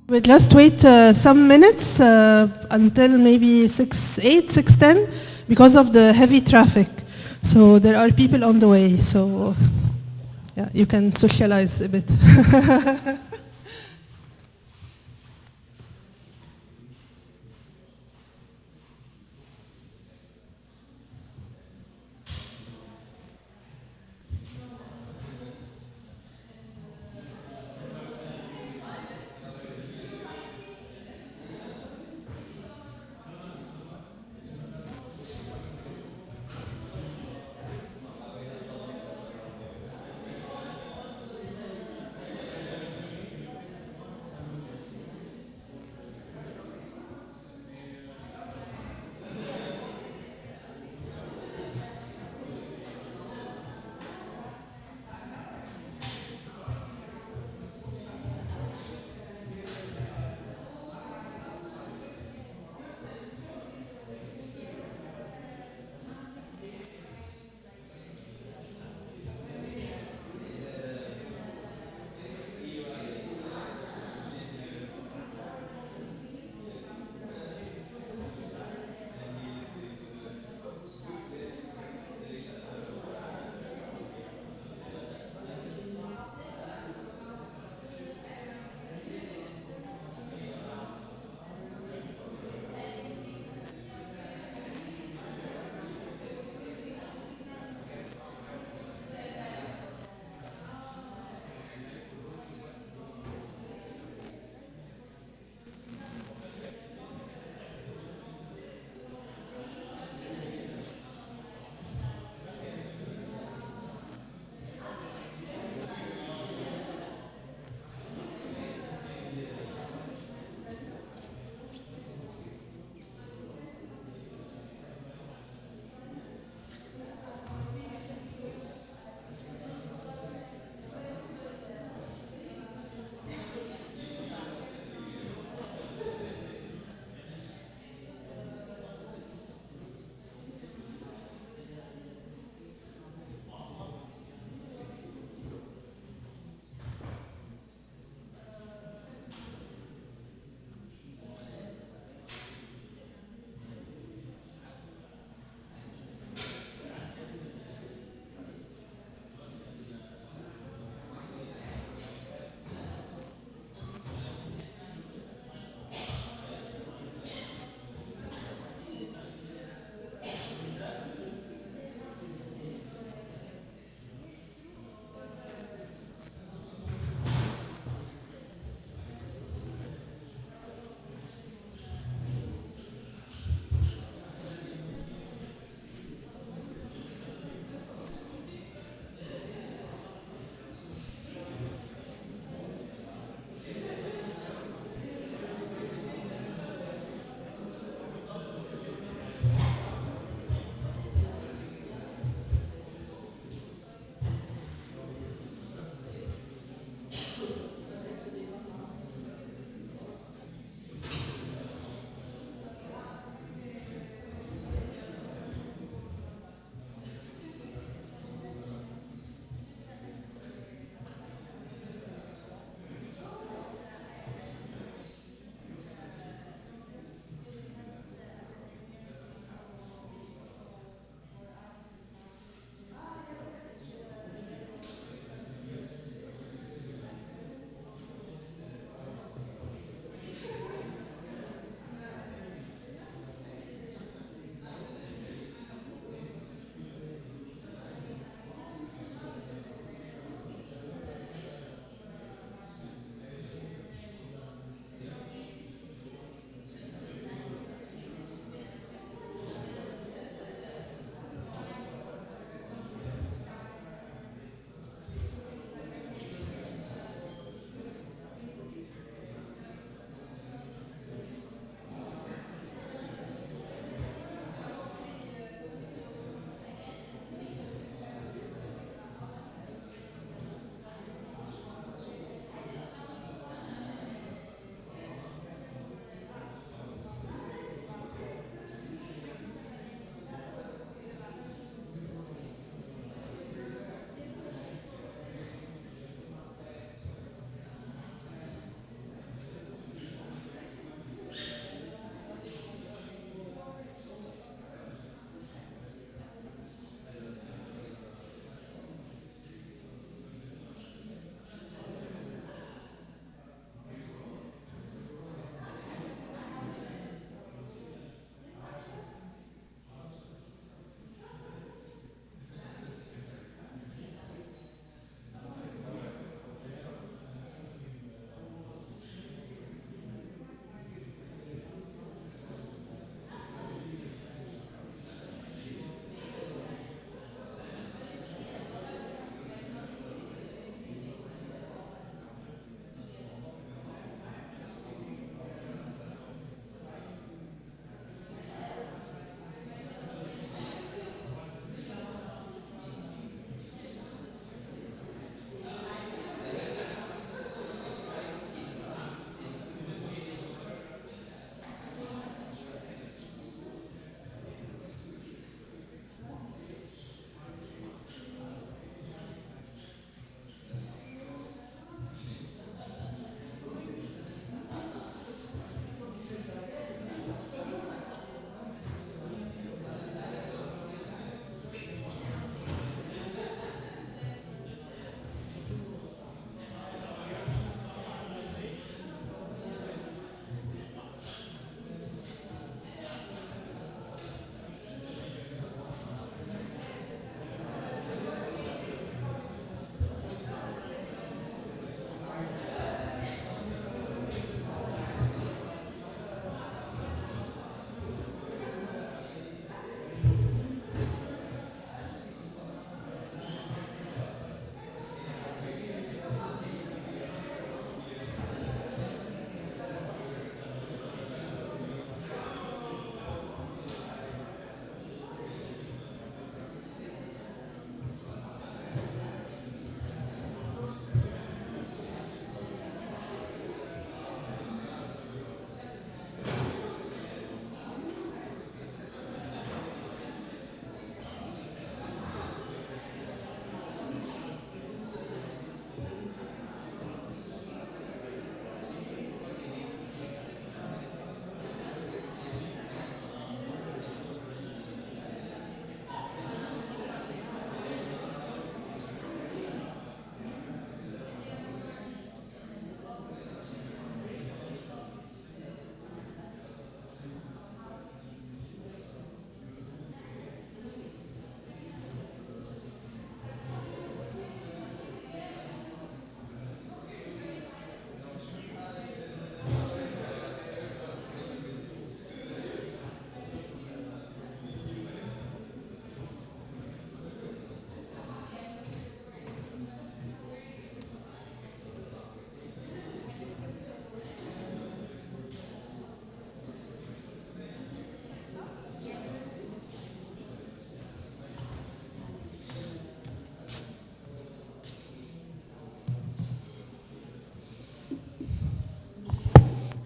We just wait some minutes until maybe 6:08, 6:10 because of the heavy traffic. So there are people on the way. So yeah, you can socialize a bit.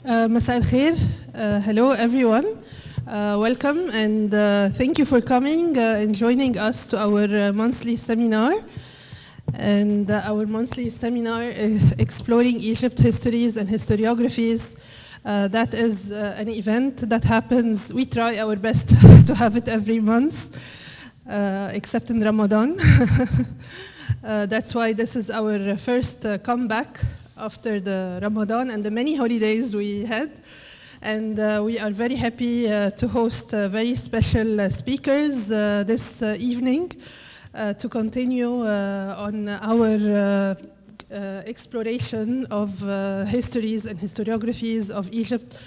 مساء الخير. Hello everyone. Welcome and thank you for coming and joining us to our monthly seminar. And our monthly seminar is Exploring Egypt Histories and Historiographies. That is an event that happens, we try our best to have it every month, except in Ramadan. That's why this is our first comeback after the Ramadan and the many holidays we had. And we are very happy to host very special speakers this evening to continue on our exploration of histories and historiographies of Egypt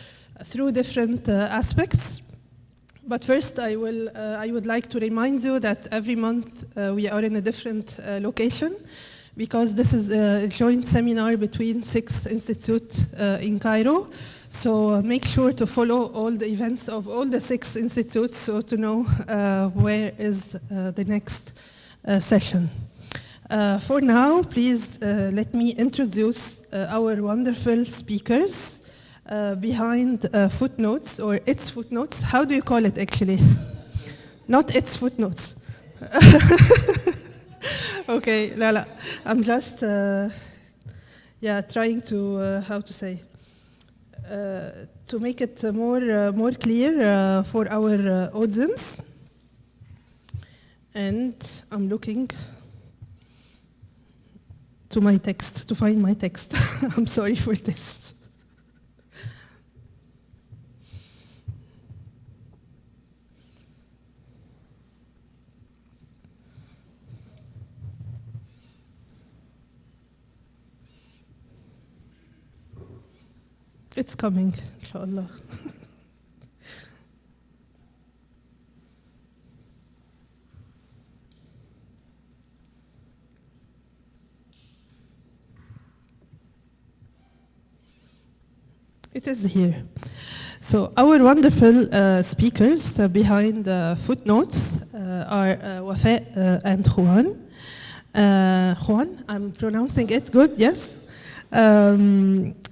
through different aspects. But first, I would like to remind you that every month we are in a different location, because this is a joint seminar between 6 institutes in Cairo. So make sure to follow all the events of all the 6 institutes so to know where is the next session. For now, please let me introduce our wonderful speakers behind footnotes, or its footnotes. How do you call it actually? Not its footnotes. Okay, la. I'm just trying to how to say to make it more clear for our audience. And I'm looking to my text to find my text. I'm sorry for this. It's coming, inshallah. It is here. So our wonderful speakers behind the footnotes are Wafa and Juan. Juan, I'm pronouncing it good, yes?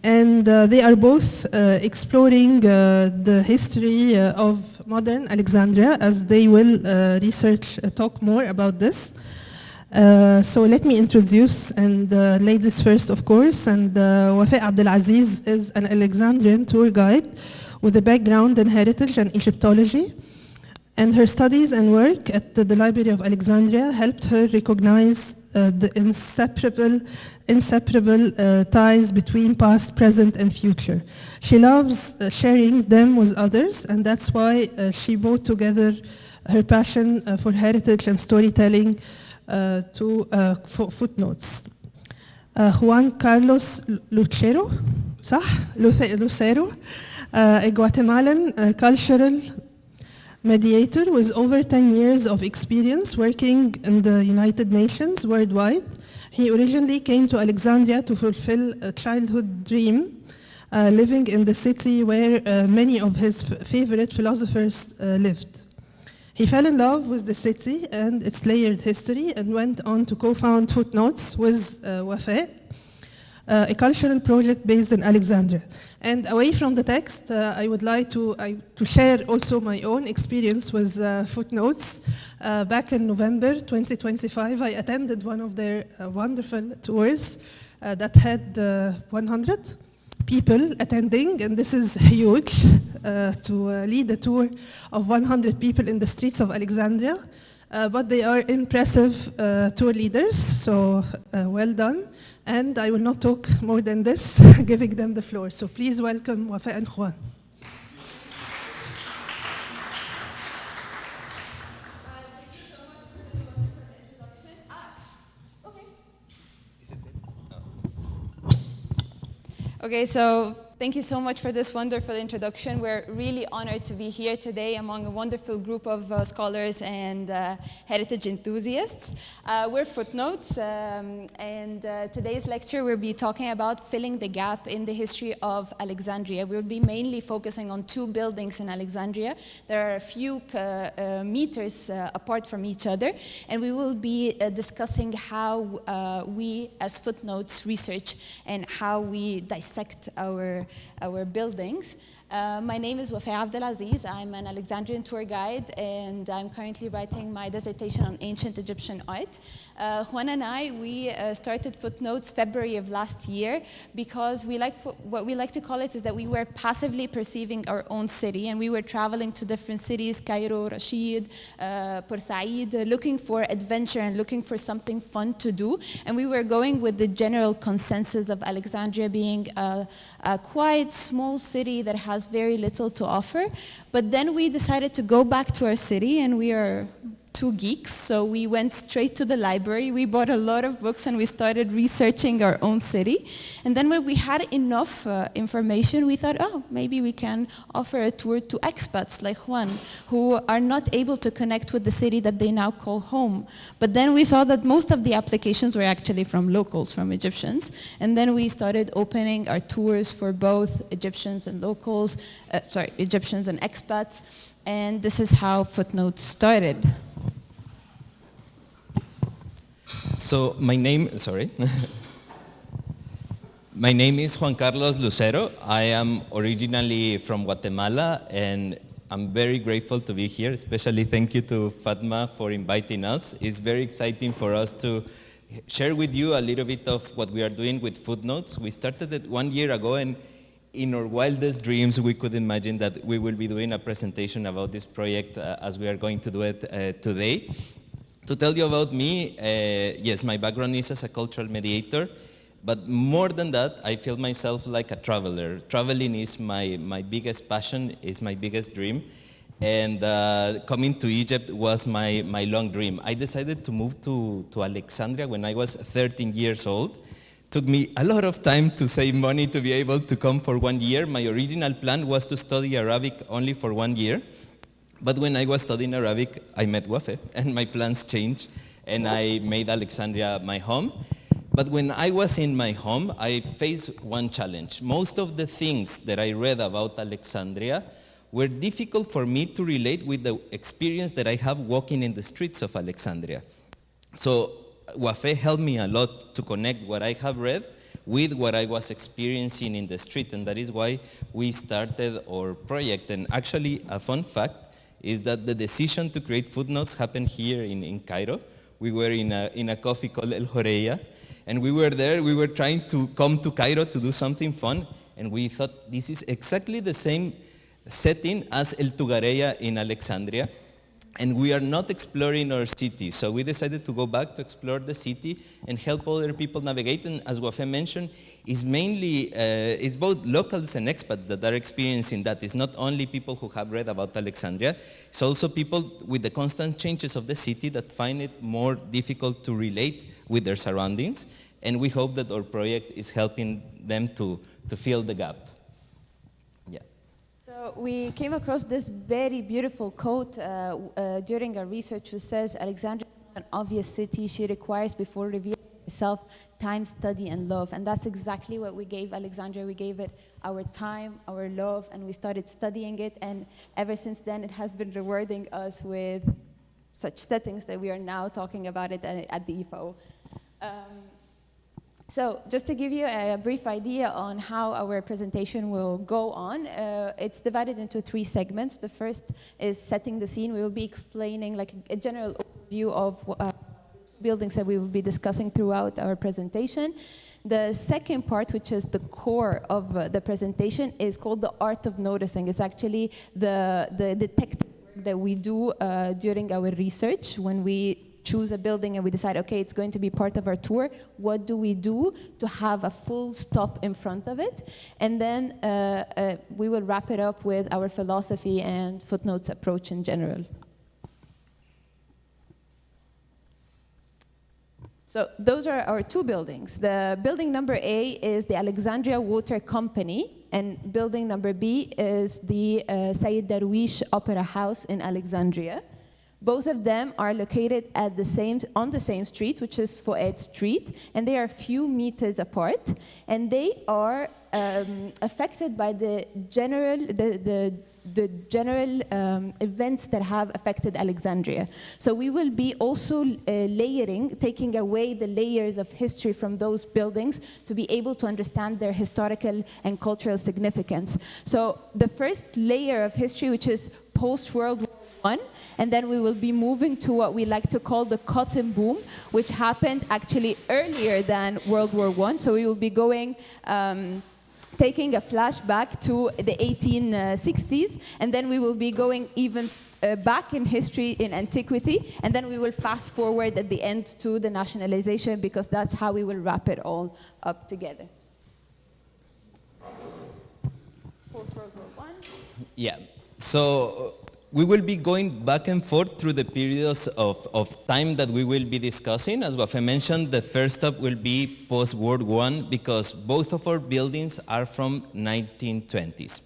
And they are both exploring the history of modern Alexandria, as they will talk more about this. So let me introduce, and ladies first, of course, and Wafa Abdelaziz is an Alexandrian tour guide with a background in heritage and Egyptology. And her studies and work at the Library of Alexandria helped her recognize the inseparable ties between past, present, and future. She loves sharing them with others, and that's why she brought together her passion for heritage and storytelling to footnotes. Juan Carlos Lucero, a Guatemalan cultural mediator with over 10 years of experience working in the United Nations worldwide. He originally came to Alexandria to fulfill a childhood dream, living in the city where many of his favorite philosophers lived. He fell in love with the city and its layered history and went on to co-found Footnotes with Wafa, a cultural project based in Alexandria. And away from the text, I would like to share also my own experience with Footnotes. Back in November 2025, I attended one of their wonderful tours that had 100 people attending, and this is huge to lead a tour of 100 people in the streets of Alexandria. But they are impressive tour leaders, so well done. And I will not talk more than this, giving them the floor. So please welcome Wafa and Juan. Okay, so thank you so much for this wonderful introduction. We're really honored to be here today among a wonderful group of scholars and heritage enthusiasts. We're Footnotes, and today's lecture we'll be talking about filling the gap in the history of Alexandria. We'll be mainly focusing on 2 buildings in Alexandria. There are a few meters apart from each other, and we will be discussing how we as Footnotes research and how we dissect our our buildings. My name is Wafa Abdelaziz. I'm an Alexandrian tour guide, and I'm currently writing my dissertation on ancient Egyptian art. Juan and I, we started Footnotes February of last year because what we like to call it is that we were passively perceiving our own city, and we were traveling to different cities, Cairo, Rashid, Port Said, looking for adventure and looking for something fun to do. And we were going with the general consensus of Alexandria being a quite small city that has very little to offer. But then we decided to go back to our city, and we are two geeks, so we went straight to the library. We bought a lot of books and we started researching our own city. And then when we had enough information, we thought, oh, maybe we can offer a tour to expats like Juan, who are not able to connect with the city that they now call home. But then we saw that most of the applications were actually from locals, from Egyptians. And then we started opening our tours for both Egyptians and locals, Egyptians and expats. And this is how Footnotes started. So my name is Juan Carlos Lucero. I am originally from Guatemala, and I'm very grateful to be here. Especially thank you to Fatma for inviting us. It's very exciting for us to share with you a little bit of what we are doing with Footnotes. We started it 1 year ago, and in our wildest dreams, we could imagine that we will be doing a presentation about this project as we are going to do it today. To tell you about me, yes, my background is as a cultural mediator, but more than that, I feel myself like a traveler. Traveling is my biggest passion, is my biggest dream, and coming to Egypt was my long dream. I decided to move to Alexandria when I was 13 years old. Took me a lot of time to save money to be able to come for 1 year. My original plan was to study Arabic only for 1 year. But when I was studying Arabic, I met Wafe, and my plans changed, and I made Alexandria my home. But when I was in my home, I faced one challenge. Most of the things that I read about Alexandria were difficult for me to relate with the experience that I have walking in the streets of Alexandria. So Wafe helped me a lot to connect what I have read with what I was experiencing in the street, and that is why we started our project. And actually, a fun fact is that the decision to create Footnotes happened here in Cairo. We were in a coffee called El Horeya, and we were there. We were trying to come to Cairo to do something fun, and we thought this is exactly the same setting as El Tugareya in Alexandria, and we are not exploring our city. So we decided to go back to explore the city and help other people navigate. And as Wafe mentioned, it's both locals and expats that are experiencing that. It's not only people who have read about Alexandria, it's also people with the constant changes of the city that find it more difficult to relate with their surroundings. And we hope that our project is helping them to fill the gap. Yeah. So we came across this very beautiful quote during our research, which says, Alexandria is not an obvious city. She requires, before revealing herself, time, study, and love. And that's exactly what we gave Alexandria. We gave it our time, our love, and we started studying it. And ever since then, it has been rewarding us with such settings that we are now talking about it at the IFO. So just to give you a brief idea on how our presentation will go on, it's divided into 3 segments. The first is setting the scene. We will be explaining like a general overview of buildings that we will be discussing throughout our presentation. The second part, which is the core of the presentation, is called the art of noticing. It's actually the detective work that we do during our research when we choose a building and we decide, okay, it's going to be part of our tour. What do we do to have a full stop in front of it? And then we will wrap it up with our philosophy and Footnotes approach in general. So those are our 2 buildings. The building number A is the Alexandria Water Company, and building number B is the Sayyid Darwish Opera House in Alexandria. Both of them are located at on the same street, which is Fuad Street, and they are a few meters apart, and they are affected by the general events that have affected Alexandria. So we will be also taking away the layers of history from those buildings to be able to understand their historical and cultural significance. So the first layer of history, which is post-World War I, and then we will be moving to what we like to call the cotton boom, which happened actually earlier than World War I. So we will be going taking a flashback to the 1860s, and then we will be going even back in history in antiquity, and then we will fast forward at the end to the nationalization, because that's how we will wrap it all up together. Post-World War I. Yeah, so we will be going back and forth through the periods of time that we will be discussing. As Wafa mentioned, the first stop will be post-World War I, because both of our buildings are from 1920s.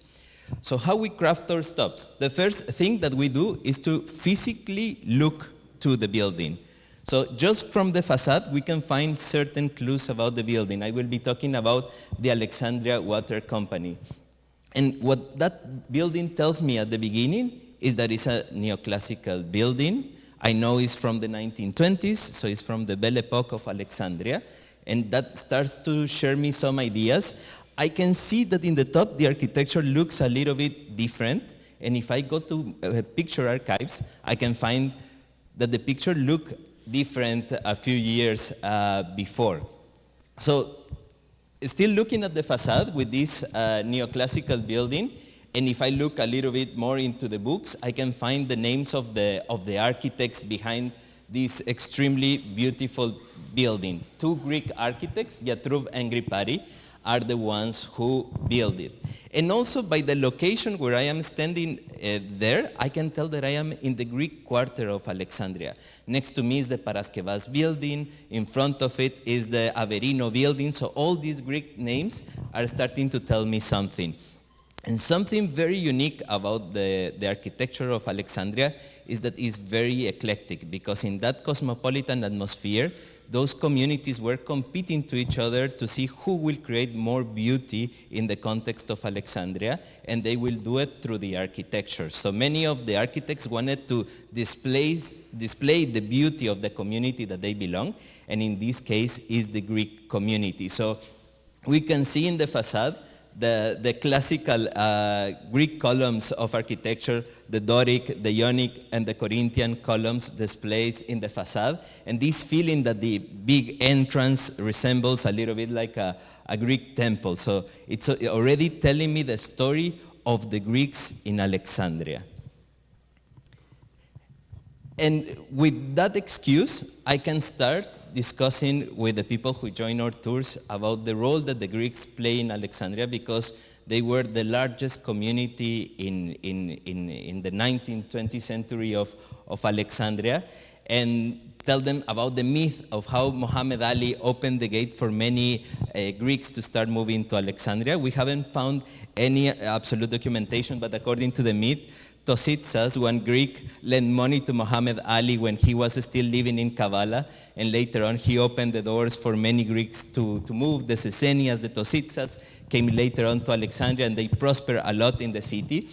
So how we craft our stops? The first thing that we do is to physically look to the building. So just from the facade, we can find certain clues about the building. I will be talking about the Alexandria Water Company. And what that building tells me at the beginning is that it's a neoclassical building. I know it's from the 1920s, so it's from the Belle Époque of Alexandria, and that starts to share me some ideas. I can see that in the top, the architecture looks a little bit different, and if I go to picture archives, I can find that the picture looked different a few years before. So, still looking at the facade with this neoclassical building, and if I look a little bit more into the books, I can find the names of the architects behind this extremely beautiful building. Two Greek architects, Yatrub and Gripari, are the ones who built it. And also by the location where I am standing there, I can tell that I am in the Greek quarter of Alexandria. Next to me is the Paraskevas building. In front of it is the Averino building. So all these Greek names are starting to tell me something. And something very unique about the architecture of Alexandria is that it's very eclectic, because in that cosmopolitan atmosphere, those communities were competing to each other to see who will create more beauty in the context of Alexandria, and they will do it through the architecture. So many of the architects wanted to display the beauty of the community that they belong, and in this case is the Greek community. So we can see in the facade the classical Greek columns of architecture, the Doric, the Ionic, and the Corinthian columns displayed in the facade, and this feeling that the big entrance resembles a little bit like a Greek temple. So it's already telling me the story of the Greeks in Alexandria. And with that excuse, I can start discussing with the people who join our tours about the role that the Greeks play in Alexandria, because they were the largest community in the 19th, 20th century of Alexandria, and tell them about the myth of how Muhammad Ali opened the gate for many Greeks to start moving to Alexandria. We haven't found any absolute documentation, but according to the myth, Tositsas, one Greek, lent money to Muhammad Ali when he was still living in Kavala, and later on he opened the doors for many Greeks to move. The Sesenias, the Tositsas, came later on to Alexandria, and they prospered a lot in the city.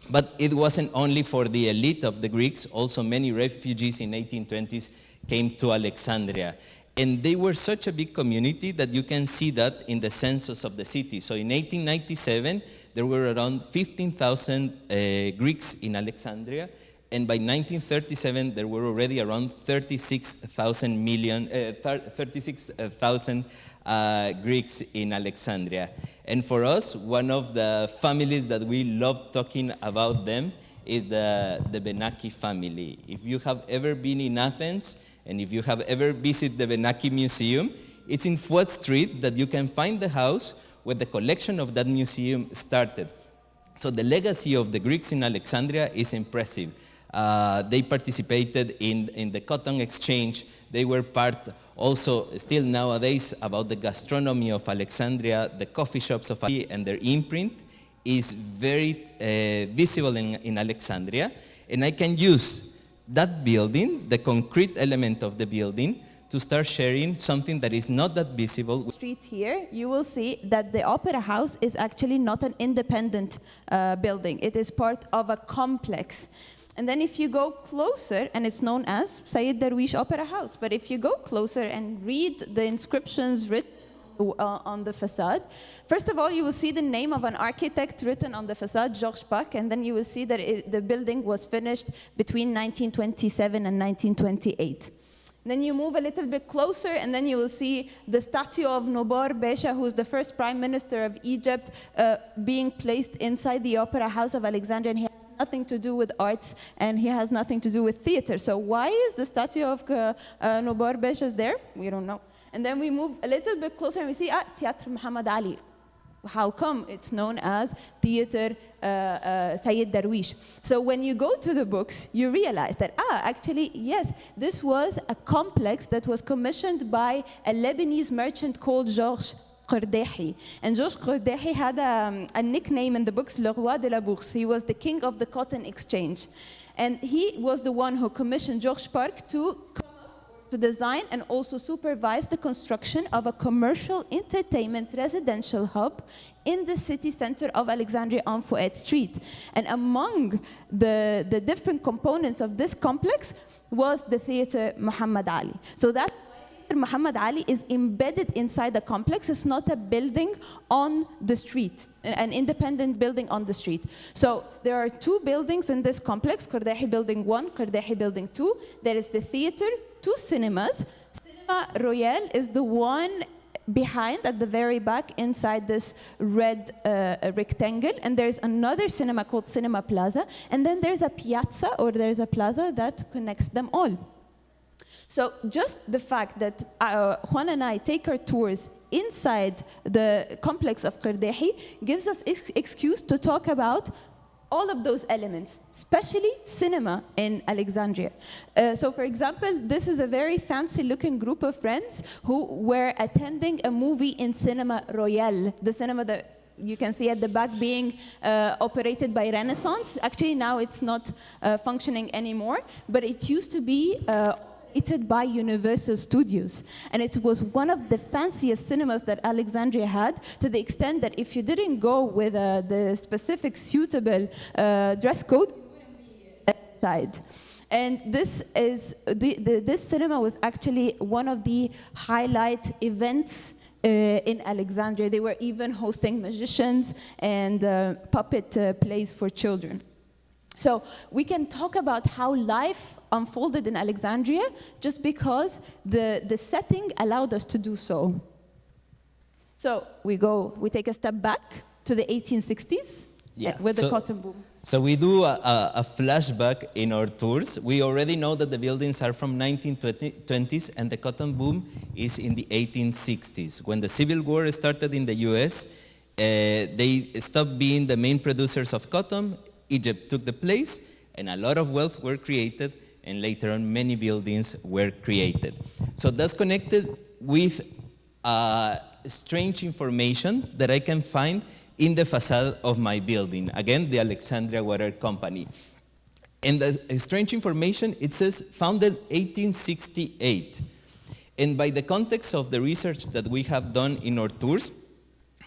But it wasn't only for the elite of the Greeks, also many refugees in 1820s came to Alexandria. And they were such a big community that you can see that in the census of the city. So in 1897, there were around 15,000 Greeks in Alexandria, and by 1937, there were already around 36,000 Greeks in Alexandria. And for us, one of the families that we love talking about them is the Benaki family. If you have ever been in Athens, and if you have ever visited the Benaki Museum, it's in Fuad Street that you can find the house where the collection of that museum started. So the legacy of the Greeks in Alexandria is impressive. They participated in the cotton exchange. They were part also, still nowadays, about the gastronomy of Alexandria, the coffee shops of Alexandria, and their imprint is very visible in Alexandria. And I can use that building, the concrete element of the building, to start sharing something that is not that visible. Street here, you will see that the Opera House is actually not an independent building. It is part of a complex. And then if you go closer, and it's known as Sayyid Darwish Opera House, but if you go closer and read the inscriptions written on the facade, first of all, you will see the name of an architect written on the facade, Georges Pack, and then you will see that the building was finished between 1927 and 1928. Then you move a little bit closer, and then you will see the statue of Nobar Besha, who's the first prime minister of Egypt, being placed inside the Opera House of Alexandria. And he has nothing to do with arts, and he has nothing to do with theater. So why is the statue of Nobar Besha there? We don't know. And then we move a little bit closer, and we see Theatre Muhammad Ali. How come it's known as Theater Sayyid Darwish? So when you go to the books, you realize that, actually, yes, this was a complex that was commissioned by a Lebanese merchant called Georges Qurdehi. And Georges Qurdehi had a nickname in the books, Le Roi de la Bourse. He was the king of the cotton exchange. And he was the one who commissioned Georges Park to design and also supervise the construction of a commercial entertainment residential hub in the city center of Alexandria on Fouad Street. And among the different components of this complex was the Theater Muhammad Ali. So that Theater Muhammad Ali is embedded inside the complex. It's not a building on the street, an independent building on the street. So there are two buildings in this complex, Qurdehi Building 1, Qurdehi Building 2. There is the theater, two cinemas. Cinema Royale is the one behind at the very back inside this red rectangle, and there's another cinema called Cinema Plaza, and then there's a piazza, or there's a plaza that connects them all. So just the fact that Juan and I take our tours inside the complex of Qurdehi gives us excuse to talk about all of those elements, especially cinema in Alexandria. So for example, this is a very fancy looking group of friends who were attending a movie in Cinema Royale, the cinema that you can see at the back being operated by Renaissance. Actually now it's not functioning anymore, but it used to be operated by Universal Studios. And it was one of the fanciest cinemas that Alexandria had, to the extent that if you didn't go with the specific suitable dress code, you wouldn't be outside. And this cinema was actually one of the highlight events in Alexandria. They were even hosting magicians and puppet plays for children. So we can talk about how life unfolded in Alexandria just because the setting allowed us to do so. So we take a step back to the 1860s with the cotton boom. So we do a flashback in our tours. We already know that the buildings are from 1920s, and the cotton boom is in the 1860s. When the Civil War started in the US, they stopped being the main producers of cotton. Egypt took the place, and a lot of wealth were created, and later on many buildings were created. So that's connected with strange information that I can find in the facade of my building. Again, the Alexandria Water Company. And the strange information, it says founded 1868. And by the context of the research that we have done in our tours,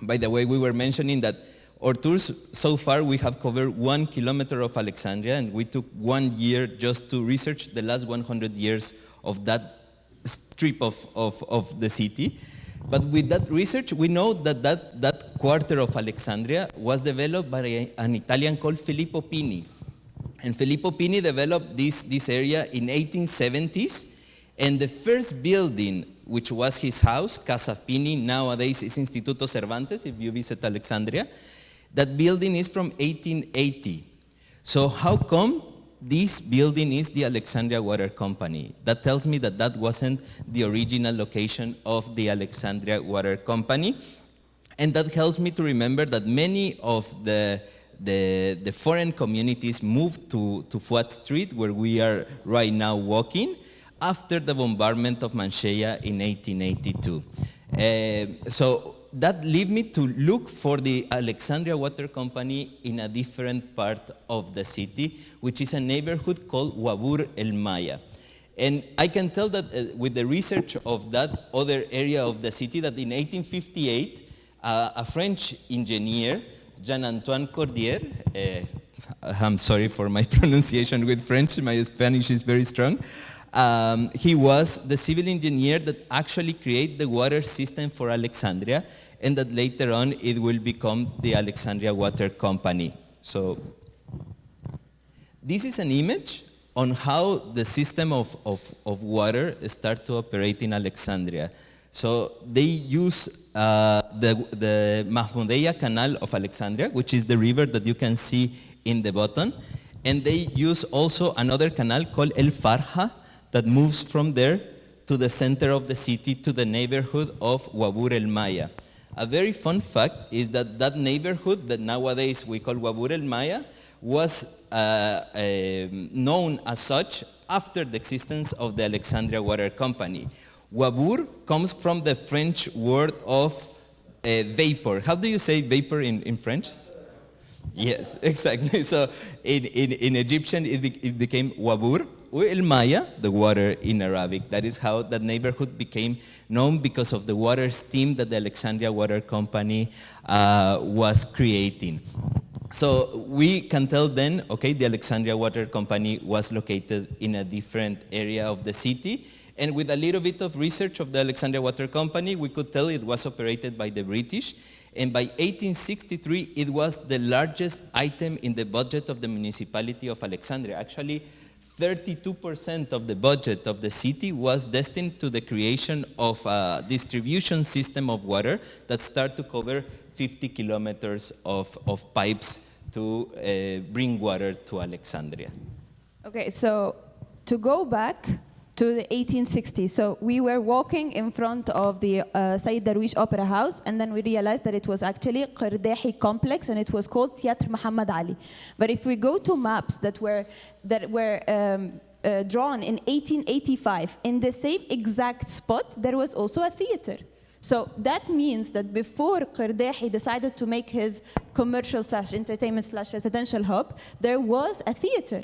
by the way, we were mentioning that our tours, so far, we have covered 1 kilometer of Alexandria, and we took 1 year just to research the last 100 years of that strip of the city. But with that research, we know that quarter of Alexandria was developed by an Italian called Filippo Pini. And Filippo Pini developed this area in 1870s, and the first building, which was his house, Casa Pini, nowadays is Instituto Cervantes, if you visit Alexandria, that building is from 1880. So how come this building is the Alexandria Water Company? That tells me that that wasn't the original location of the Alexandria Water Company. And that helps me to remember that many of the foreign communities moved to Fouad Street, where we are right now walking, after the bombardment of Manshaya in 1882. So that led me to look for the Alexandria Water Company in a different part of the city, which is a neighborhood called Wabur El Maya. And I can tell that with the research of that other area of the city, that in 1858, a French engineer, Jean-Antoine Cordier, I'm sorry for my pronunciation with French, my Spanish is very strong. He was the civil engineer that actually created the water system for Alexandria, and that later on it will become the Alexandria Water Company. So this is an image on how the system of water start to operate in Alexandria. So they use the Mahmoudeya Canal of Alexandria, which is the river that you can see in the bottom. And they use also another canal called El Farha that moves from there to the center of the city, to the neighborhood of Wabur El Maya. A very fun fact is that that neighborhood that nowadays we call Wabur El Maya was known as such after the existence of the Alexandria Water Company. Wabur comes from the French word of vapor. How do you say vapor in French? Yes, exactly. So in Egyptian, it became Wabur. El Maya, the water in Arabic. That is how that neighborhood became known, because of the water stream that the Alexandria Water Company was creating. So we can tell then, okay, the Alexandria Water Company was located in a different area of the city. And with a little bit of research of the Alexandria Water Company, we could tell it was operated by the British. And by 1863, it was the largest item in the budget of the municipality of Alexandria. Actually, 32% of the budget of the city was destined to the creation of a distribution system of water that started to cover 50 kilometers of pipes to bring water to Alexandria. Okay, so to go back to the 1860s. So we were walking in front of the Sayyid Darwish Opera House, and then we realized that it was actually Qirdahi complex, and it was called Theatre Muhammad Ali. But if we go to maps that were drawn in 1885, in the same exact spot, there was also a theater. So that means that before Qirdahi decided to make his commercial / entertainment / residential hub, there was a theater.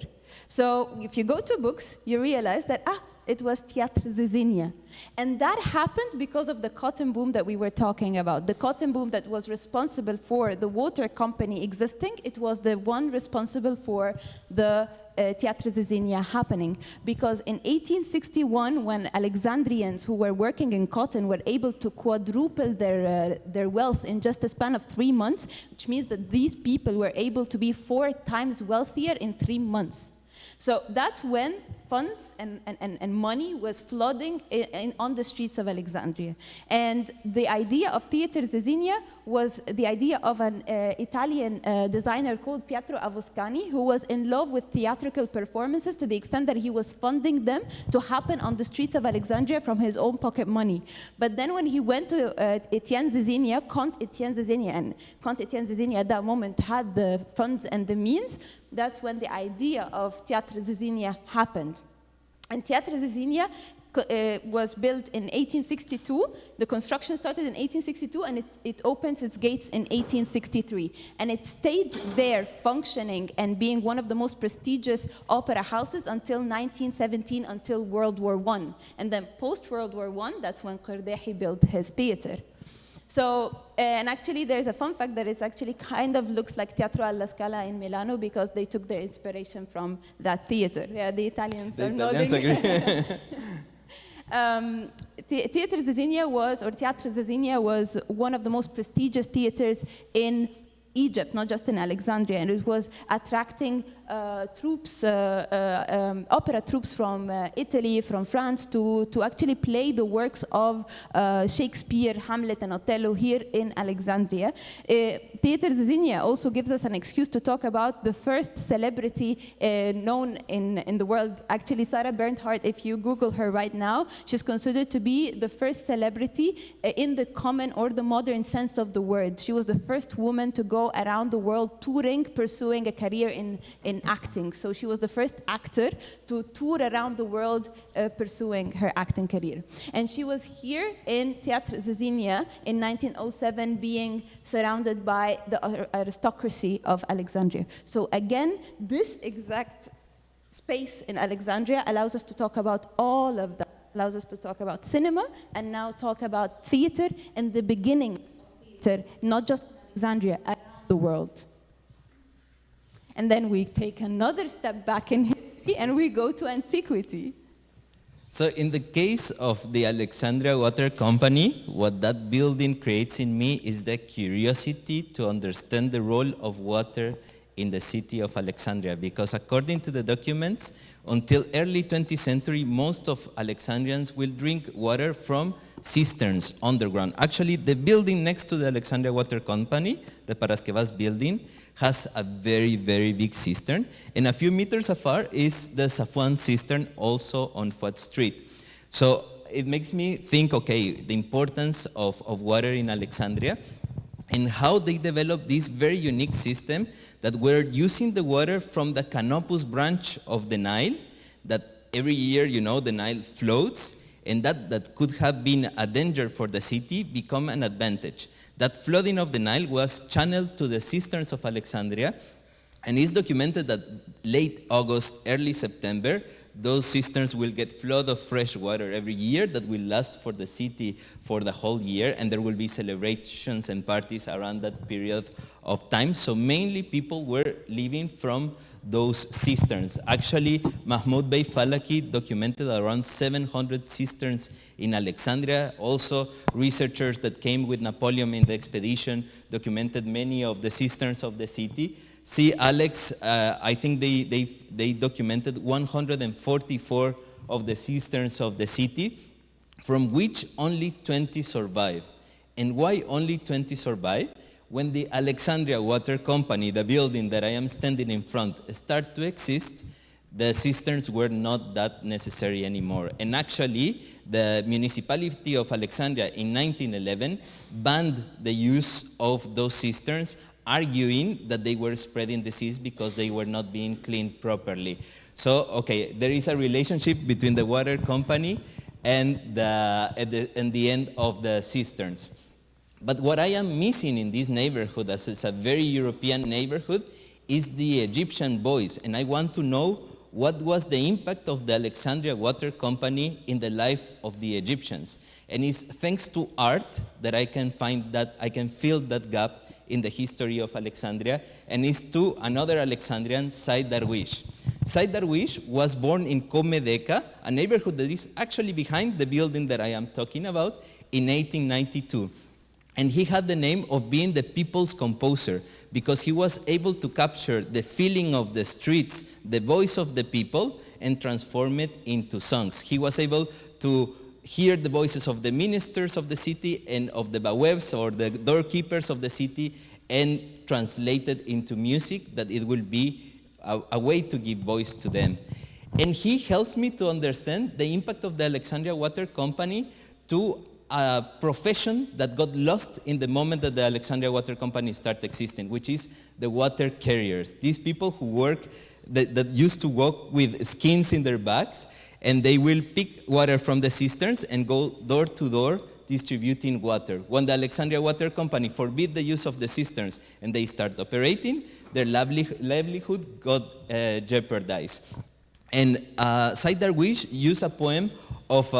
So if you go to books, you realize that, it was Theatre Zizania. And that happened because of the cotton boom that we were talking about. The cotton boom that was responsible for the water company existing, it was the one responsible for the Theatre Zizania happening. Because in 1861, when Alexandrians who were working in cotton were able to quadruple their wealth in just a span of 3 months, which means that these people were able to be 4 times wealthier in 3 months. So that's when funds and money was flooding on the streets of Alexandria. And the idea of Theatre Zizania was the idea of an Italian designer called Pietro Avoscani, who was in love with theatrical performances to the extent that he was funding them to happen on the streets of Alexandria from his own pocket money. But then when he went to Etienne Zizania, Comte Etienne Zizania, and Comte Etienne Zizania at that moment had the funds and the means, that's when the idea of Theatre Zizania happened. And Theatre Zizania was built in 1862. The construction started in 1862, and it opens its gates in 1863. And it stayed there functioning and being one of the most prestigious opera houses until 1917, until World War I. And then post-World War I, that's when Qirdahi built his theater. So, and actually there's a fun fact that it actually kind of looks like Teatro alla Scala in Milano, because they took their inspiration from that theater. Yeah, the Italians are nodding. Agree. Theatre Zizania was, or Theatre Zizania was one of the most prestigious theaters in Egypt, not just in Alexandria, and it was attracting troops, opera troops from Italy, from France, to actually play the works of Shakespeare, Hamlet, and Othello here in Alexandria. Theatre Zizania also gives us an excuse to talk about the first celebrity known in the world. Actually, Sarah Bernhardt, if you Google her right now, she's considered to be the first celebrity in the common or the modern sense of the word. She was the first woman to go around the world touring, pursuing a career in in acting. So she was the first actor to tour around the world pursuing her acting career. And she was here in Teatr Zizania in 1907, being surrounded by the aristocracy of Alexandria. So again, this exact space in Alexandria allows us to talk about all of that, allows us to talk about cinema, and now talk about theater and the beginnings of theater, not just Alexandria, around the world. And then we take another step back in history and we go to antiquity. So in the case of the Alexandria Water Company, what that building creates in me is the curiosity to understand the role of water in the city of Alexandria, because according to the documents, until early 20th century, most of Alexandrians will drink water from cisterns underground. Actually, the building next to the Alexandria Water Company, the Parasquevas building, has a very, very big cistern, and a few meters afar is the Safuan cistern, also on Fuad Street. So it makes me think, okay, the importance of water in Alexandria, and how they developed this very unique system that we're using the water from the Canopus branch of the Nile, that every year, you know, the Nile floats, and that could have been a danger for the city become an advantage. That flooding of the Nile was channeled to the cisterns of Alexandria, and it's documented that late August, early September, those cisterns will get flood of fresh water every year that will last for the city for the whole year, and there will be celebrations and parties around that period of time. So mainly people were living from those cisterns. Actually, Mahmoud Bey Falaki documented around 700 cisterns in Alexandria. Also, researchers that came with Napoleon in the expedition documented many of the cisterns of the city. See, Alex, I think they documented 144 of the cisterns of the city, from which only 20 survive. And why only 20 survive? When the Alexandria Water Company, the building that I am standing in front, started to exist, the cisterns were not that necessary anymore. And actually, the municipality of Alexandria in 1911 banned the use of those cisterns, arguing that they were spreading disease because they were not being cleaned properly. So, okay, there is a relationship between the water company and the end of the cisterns. But what I am missing in this neighborhood, as it's a very European neighborhood, is the Egyptian voice. And I want to know what was the impact of the Alexandria Water Company in the life of the Egyptians. And it's thanks to art that I can fill that gap in the history of Alexandria, and it's to another Alexandrian, Said Darwish. Said Darwish was born in Comedeka, a neighborhood that is actually behind the building that I am talking about, in 1892. And he had the name of being the people's composer, because he was able to capture the feeling of the streets, the voice of the people, and transform it into songs. He was able to hear the voices of the ministers of the city and of the bawebs, or the doorkeepers of the city, and translate it into music, that it will be a way to give voice to them. And he helps me to understand the impact of the Alexandria Water Company to a profession that got lost in the moment that the Alexandria Water Company started existing, which is the water carriers. These people who work, that used to walk with skins in their backs, and they will pick water from the cisterns and go door to door distributing water. When the Alexandria Water Company forbid the use of the cisterns and they start operating, their livelihood got jeopardized. And Said Darwish used a poem of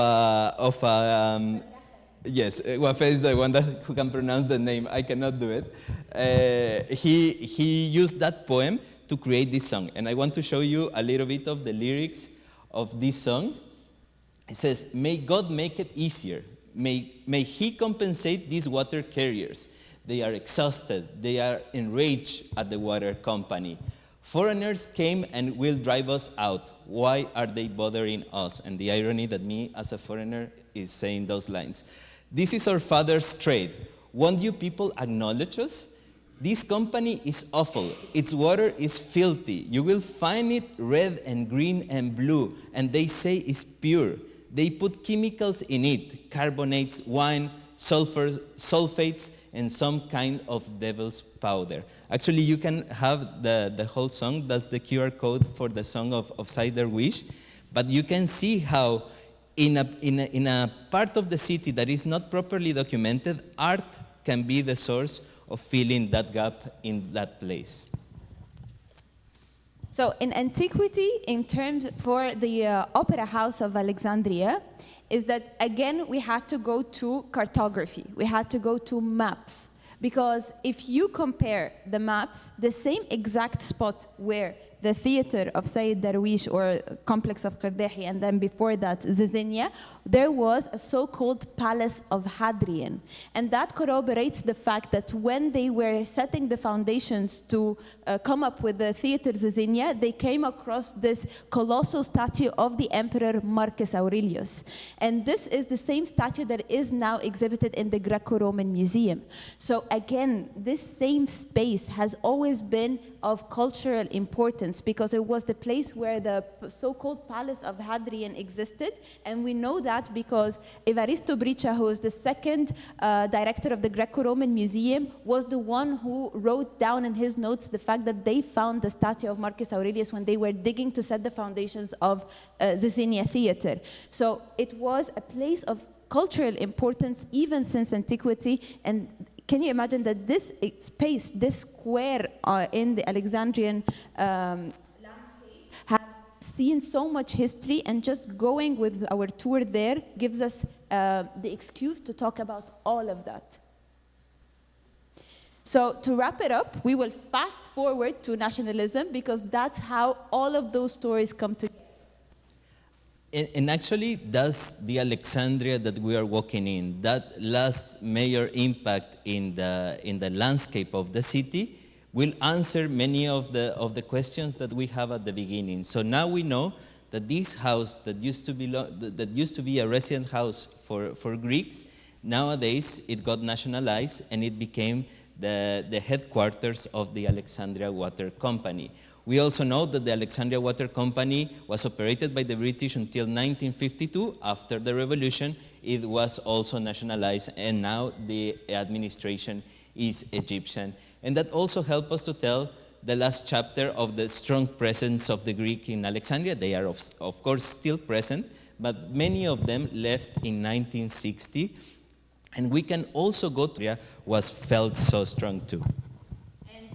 yes, Wafe is the one who can pronounce the name. I cannot do it. He used that poem to create this song. And I want to show you a little bit of the lyrics of this song. It says, "May God make it easier. May He compensate these water carriers. They are exhausted. They are enraged at the water company. Foreigners came and will drive us out. Why are they bothering us?" And the irony that me as a foreigner is saying those lines. "This is our father's trade. Won't you people acknowledge us? This company is awful. Its water is filthy. You will find it red and green and blue, and they say it's pure. They put chemicals in it, carbonates, wine, sulfates, and some kind of devil's powder. Actually, you can have the whole song. That's the QR code for the song of Said Darwish. But you can see how in a part of the city that is not properly documented, art can be the source of filling that gap in that place. So in antiquity, in terms for the Opera House of Alexandria, is that again we had to go to cartography, we had to go to maps. Because if you compare the maps, the same exact spot where the theater of Sayyid Darwish or complex of Qardahi, and then before that Zizania, there was a so-called Palace of Hadrian. And that corroborates the fact that when they were setting the foundations to come up with the theater Zizania, they came across this colossal statue of the Emperor Marcus Aurelius. And this is the same statue that is now exhibited in the Greco-Roman Museum. So again, this same space has always been of cultural importance because it was the place where the so-called Palace of Hadrian existed. And we know that because Evaristo Bricha, who is the second director of the Greco-Roman Museum, was the one who wrote down in his notes the fact that they found the statue of Marcus Aurelius when they were digging to set the foundations of Zizania Theater. So it was a place of cultural importance even since antiquity. And can you imagine that this space, this square in the Alexandrian landscape has seen so much history, and just going with our tour there gives us the excuse to talk about all of that. So to wrap it up, we will fast forward to nationalism because that's how all of those stories come together. And actually, that's the Alexandria that we are walking in. That last major impact in the landscape of the city will answer many of the questions that we have at the beginning. So now we know that this house that used to be a resident house for Greeks, nowadays it got nationalized and it became the headquarters of the Alexandria Water Company. We also know that the Alexandria Water Company was operated by the British until 1952. After the revolution, it was also nationalized, and now the administration is Egyptian. And that also helps us to tell the last chapter of the strong presence of the Greek in Alexandria. They are, of course, still present, but many of them left in 1960. And we can also go to Alexandria was felt so strong too.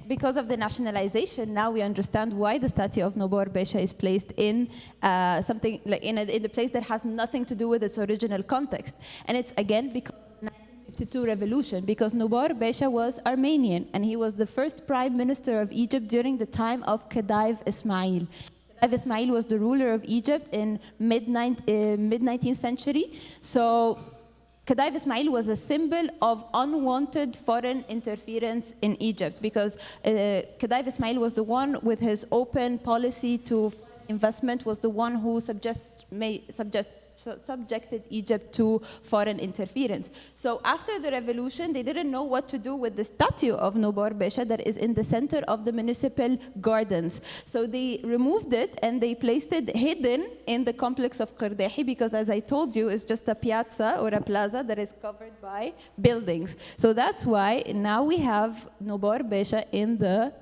Because of the nationalization, now we understand why the statue of Nobor Besha is placed in something like in the place that has nothing to do with its original context. And it's again because of the 1952 revolution, because Nobor Besha was Armenian and he was the first prime minister of Egypt during the time of Khedive Ismail. Khedive Ismail was the ruler of Egypt in mid-19th century. So Khedive Ismail was a symbol of unwanted foreign interference in Egypt because Khedive Ismail was the one with his open policy to investment, was the one who subjected Egypt to foreign interference. So after the revolution, they didn't know what to do with the statue of Nobor Besha that is in the center of the municipal gardens. So they removed it and they placed it hidden in the complex of Qardahi because, as I told you, it's just a piazza or a plaza that is covered by buildings. So that's why now we have Nobor Besha in the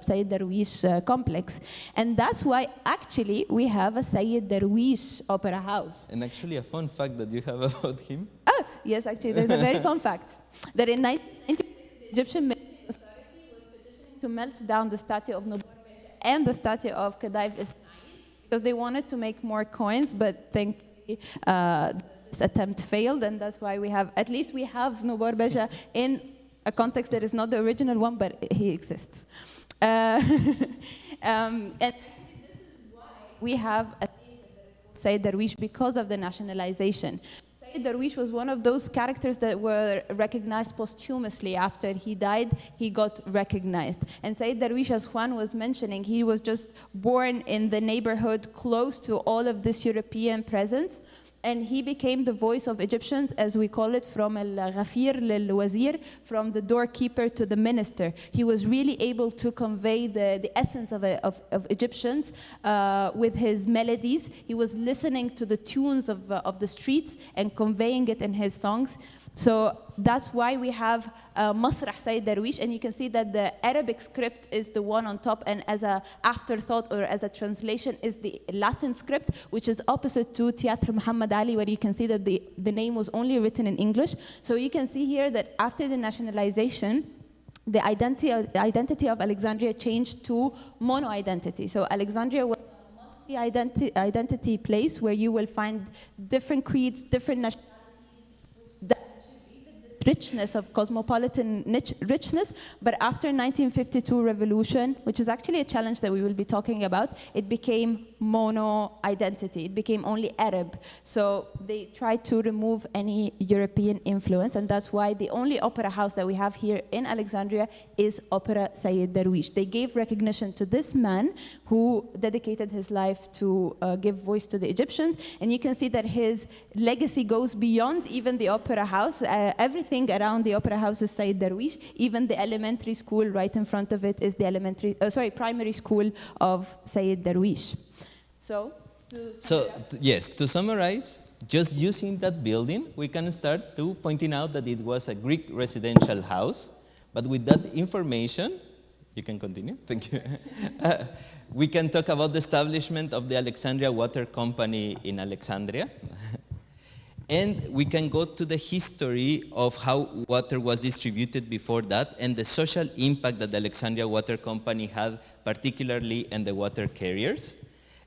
Sayyid Darwish complex. And that's why actually we have a Sayyid Darwish opera house. And actually, a fun fact that you have about him. Ah, yes, actually, there's a very fun fact. That in 1996, the Egyptian military authority was petitioning to melt down the statue of Nobor Besha and the statue of Khedive Ismail because they wanted to make more coins, but thankfully this attempt failed, and that's why we have Nobor Besha in a context that is not the original one, but he exists. And actually, this is why we have a Sayyid Darwish because of the nationalization. Sayyid Darwish was one of those characters that were recognized posthumously. After he died, he got recognized. And Sayyid Darwish, as Juan was mentioning, he was just born in the neighborhood close to all of this European presence. And he became the voice of Egyptians, as we call it, from al-Ghafir lil-Wazir, from the doorkeeper to the minister. He was really able to convey the essence of Egyptians with his melodies. He was listening to the tunes of the streets and conveying it in his songs. So that's why we have Masrah Sayyid Darwish, and you can see that the Arabic script is the one on top, and as an afterthought or as a translation is the Latin script, which is opposite to Theatre Muhammad Ali, where you can see that the name was only written in English. So you can see here that after the nationalization, the identity of Alexandria changed to mono-identity. So Alexandria was a multi-identity place where you will find different creeds, different nationalities, richness of cosmopolitan richness, but after 1952 revolution, which is actually a challenge that we will be talking about, it became mono-identity. It became only Arab. So they tried to remove any European influence, and that's why the only opera house that we have here in Alexandria is Opera Sayyid Darwish. They gave recognition to this man who dedicated his life to give voice to the Egyptians, and you can see that his legacy goes beyond even the opera house. Everything around the opera house is Sayyid Darwish. Even the elementary school right in front of it is the primary school of Sayyid Darwish. To summarize, just using that building, we can start to pointing out that it was a Greek residential house, but with that information, you can continue, thank you. We can talk about the establishment of the Alexandria Water Company in Alexandria. And we can go to the history of how water was distributed before that and the social impact that the Alexandria Water Company had, particularly in the water carriers.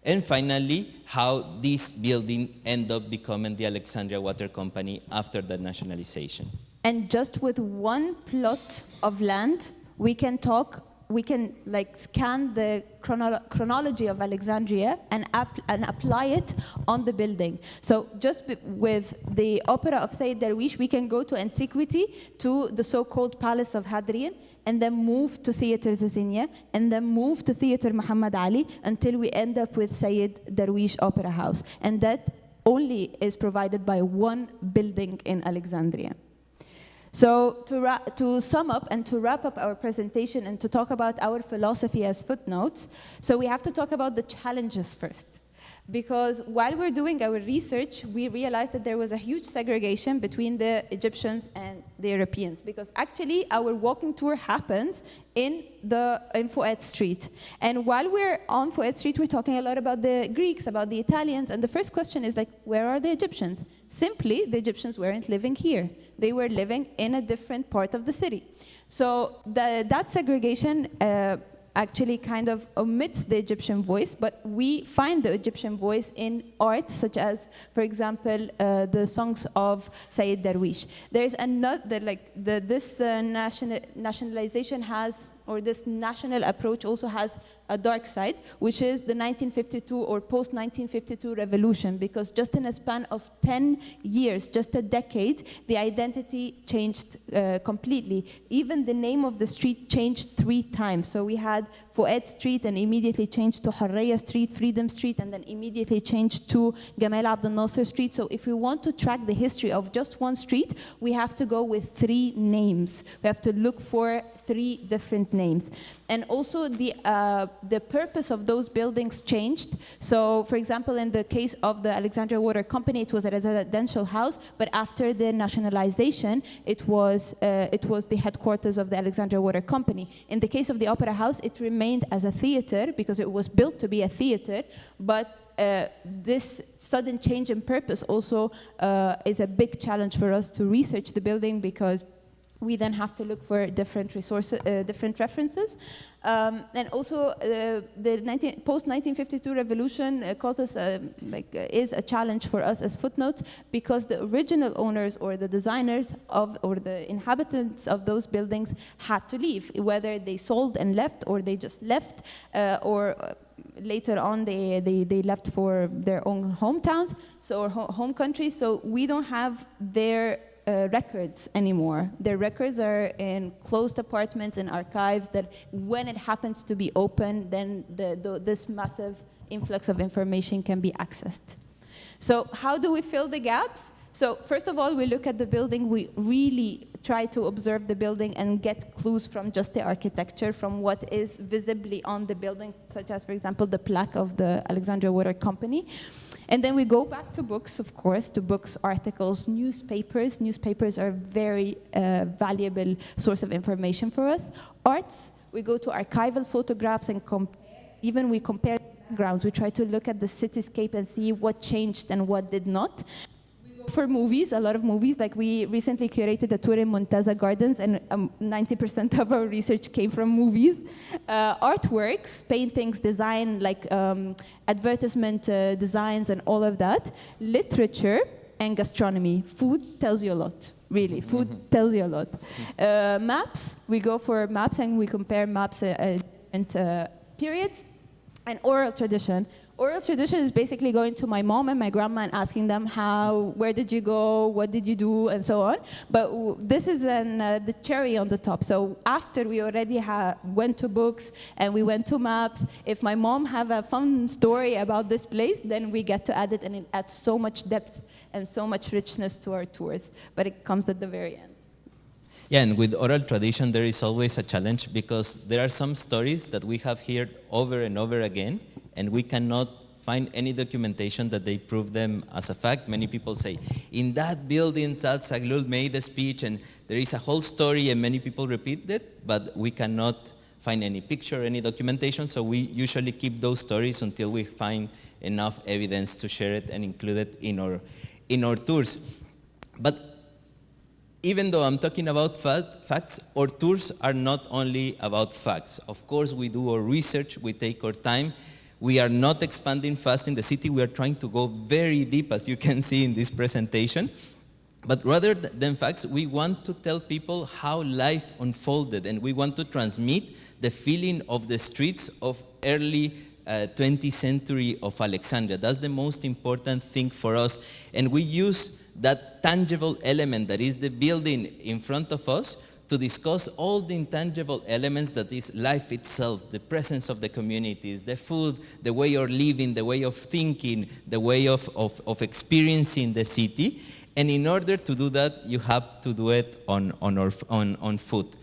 And finally, how this building ended up becoming the Alexandria Water Company after the nationalization. And just with one plot of land, we can scan the chronology of Alexandria and apply it on the building. So just with the opera of Sayyid Darwish, we can go to antiquity, to the so-called Palace of Hadrian, and then move to Theatre Zizania, and then move to Theatre Muhammad Ali, until we end up with Sayyid Darwish Opera House. And that only is provided by one building in Alexandria. So to sum up and to wrap up our presentation and to talk about our philosophy as footnotes, so we have to talk about the challenges first. Because while we're doing our research, we realized that there was a huge segregation between the Egyptians and the Europeans. Because actually, our walking tour happens in Fuad Street. And while we're on Fuad Street, we're talking a lot about the Greeks, about the Italians. And the first question is like, where are the Egyptians? Simply, the Egyptians weren't living here. They were living in a different part of the city. So that segregation actually kind of omits the Egyptian voice, but we find the Egyptian voice in art, such as, for example, the songs of Sayyid Darwish. There's another, this nationalization has, or this national approach also has a dark side, which is the 1952 or post-1952 revolution, because just in a span of 10 years, just a decade, the identity changed completely. Even the name of the street changed 3 times. So we had Fuad Street and immediately changed to Harraya Street, Freedom Street, and then immediately changed to Gamal Abdel Nasser Street. So if we want to track the history of just one street, we have to go with 3 names. We have to look for 3 different names. And also the purpose of those buildings changed. So for example, in the case of the Alexandria Water Company, it was a residential house, but after the nationalization, it was the headquarters of the Alexandria Water Company. In the case of the Opera House, it remained as a theater because it was built to be a theater, but this sudden change in purpose also is a big challenge for us to research the building, because we then have to look for different resources, different references. And also the post-1952 revolution is a challenge for us as footnotes, because the original owners or the designers or the inhabitants of those buildings had to leave, whether they sold and left, or they just left, or later on they left for their own hometowns, or home countries. So we don't have their records anymore. Their records are in closed apartments and archives that when it happens to be open, then this massive influx of information can be accessed. So how do we fill the gaps? So first of all, we look at the building. We really try to observe the building and get clues from just the architecture, from what is visibly on the building, such as, for example, the plaque of the Alexandria Water Company. And then we go back to books, of course, to books, articles, newspapers. Newspapers are a very valuable source of information for us. Arts, we go to archival photographs and we compare backgrounds. We try to look at the cityscape and see what changed and what did not. For movies, a lot of movies, like we recently curated a tour in Montaza Gardens, and 90% of our research came from movies. Artworks, paintings, design, like advertisement designs and all of that. Literature and gastronomy. Food tells you a lot, really. Food tells you a lot. Maps, we go for maps and we compare maps at different periods. And oral tradition. Oral tradition is basically going to my mom and my grandma and asking them where did you go, what did you do, and so on. But this is the cherry on the top. So after we already went to books and we went to maps, if my mom have a fun story about this place, then we get to add it, and it adds so much depth and so much richness to our tours. But it comes at the very end. Yeah, and with oral tradition, there is always a challenge because there are some stories that we have heard over and over again, and we cannot find any documentation that they prove them as a fact. Many people say, in that building, Saad Zaghloul made a speech, and there is a whole story, and many people repeat it, but we cannot find any picture, any documentation, so we usually keep those stories until we find enough evidence to share it and include it in our tours. But even though I'm talking about facts, our tours are not only about facts. Of course, we do our research, we take our time. We are not expanding fast in the city. We are trying to go very deep, as you can see in this presentation. But rather than facts, we want to tell people how life unfolded, and we want to transmit the feeling of the streets of early 20th century of Alexandria. That's the most important thing for us. And we use that tangible element that is the building in front of us to discuss all the intangible elements that is life itself, the presence of the communities, the food, the way of living, the way of thinking, the way of experiencing the city. And in order to do that, you have to do it on foot.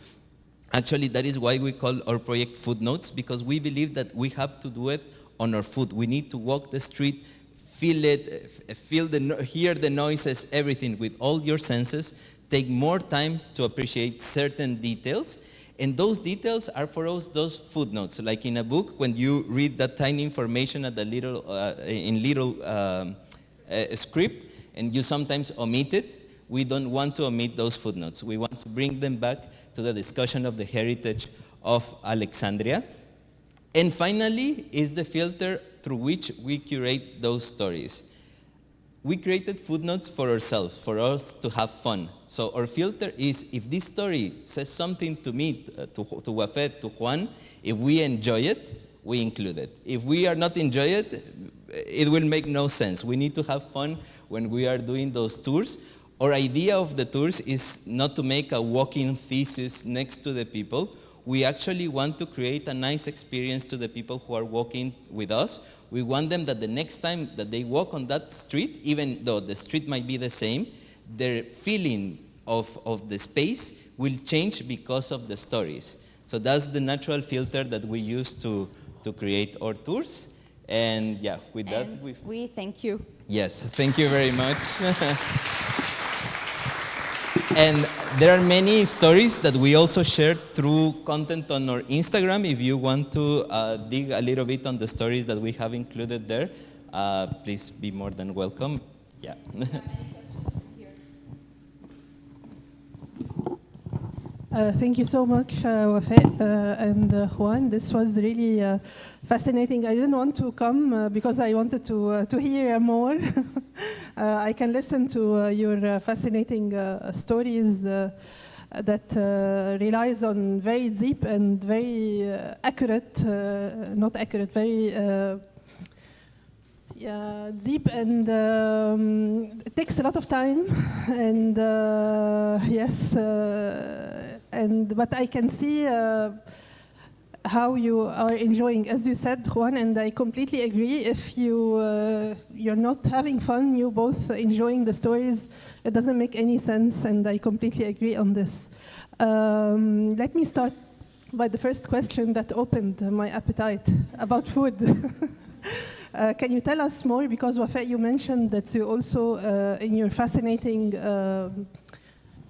Actually, that is why we call our project Footnotes, because we believe that we have to do it on our foot. We need to walk the street, feel it, hear the noises, everything with all your senses. Take more time to appreciate certain details. And those details are for us those footnotes. Like in a book, when you read that tiny information at the little script, and you sometimes omit it, we don't want to omit those footnotes. We want to bring them back to the discussion of the heritage of Alexandria. And finally is the filter through which we curate those stories. We created footnotes for ourselves, for us to have fun. So our filter is, if this story says something to me, to Wafed, to Juan, if we enjoy it, we include it. If we are not enjoy it, it will make no sense. We need to have fun when we are doing those tours. Our idea of the tours is not to make a walking thesis next to the people. We actually want to create a nice experience to the people who are walking with us. We want them that the next time that they walk on that street, even though the street might be the same, their feeling of the space will change because of the stories. So that's the natural filter that we use to create our tours. And yeah, with that, we thank you. Yes, thank you very much. And there are many stories that we also share through content on our Instagram. If you want to dig a little bit on the stories that we have included there, please be more than welcome. Yeah. Thank you so much, Wafé and Juan. This was really fascinating. I didn't want to come because I wanted to hear more. I can listen to your fascinating stories that relies on very deep and very accurate, not accurate, very deep, and it takes a lot of time. And yes. But I can see how you are enjoying. As you said, Juan, and I completely agree, if you're not having fun, you both enjoying the stories, it doesn't make any sense, and I completely agree on this. Let me start by the first question that opened my appetite about food. Can you tell us more? Because Wafa, you mentioned that you also, in your fascinating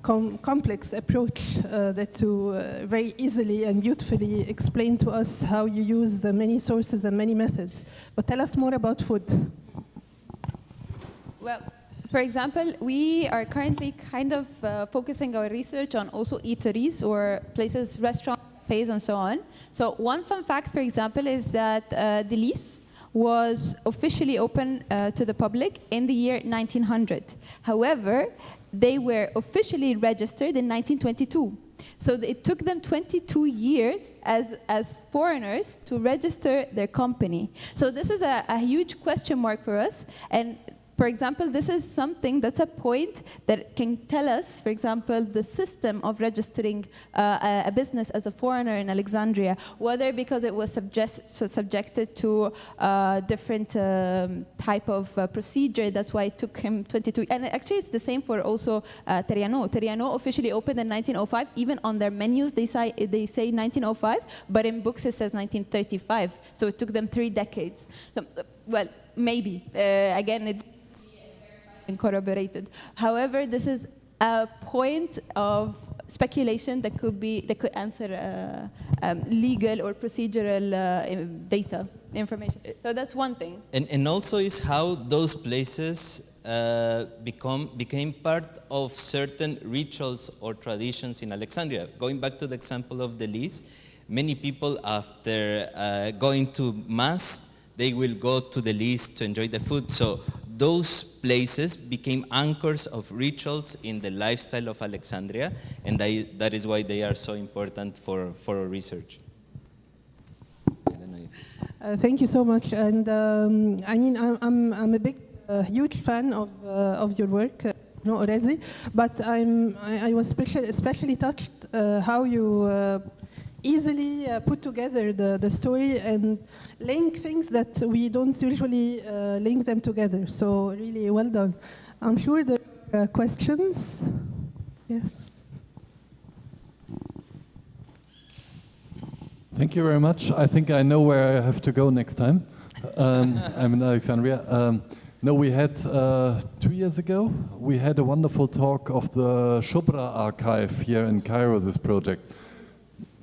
complex approach, that you very easily and beautifully explain to us how you use the many sources and many methods. But tell us more about food. Well, for example, we are currently kind of focusing our research on also eateries or places, restaurants, cafes, and so on. So one fun fact, for example, is that Delice was officially open to the public in the year 1900. However, they were officially registered in 1922. So it took them 22 years as foreigners to register their company. So this is a huge question mark for us. And for example, this is something that's a point that can tell us, for example, the system of registering a business as a foreigner in Alexandria, whether because it was subjected to different type of procedure, that's why it took him 22. And actually, it's the same for also Teriano. Teriano officially opened in 1905. Even on their menus, they say 1905, but in books it says 1935. So it took them 3 decades. So, well, maybe. Again, it corroborated. However, this is a point of speculation that could answer legal or procedural data information. So that's one thing. And also is how those places became part of certain rituals or traditions in Alexandria. Going back to the example of Delice, many people after going to Mass, they will go to Delice to enjoy the food. So those places became anchors of rituals in the lifestyle of Alexandria, and that is why they are so important for our research. Thank you so much. And I mean, I'm a big, huge fan of your work, already. But I was especially touched how you easily put together the story and link things that we don't usually link them together. So really well done. I'm sure there are questions. Yes. Thank you very much. I think I know where I have to go next time. I'm in Alexandria. No, we had 2 years ago, we had a wonderful talk of the Shubra archive here in Cairo, this project.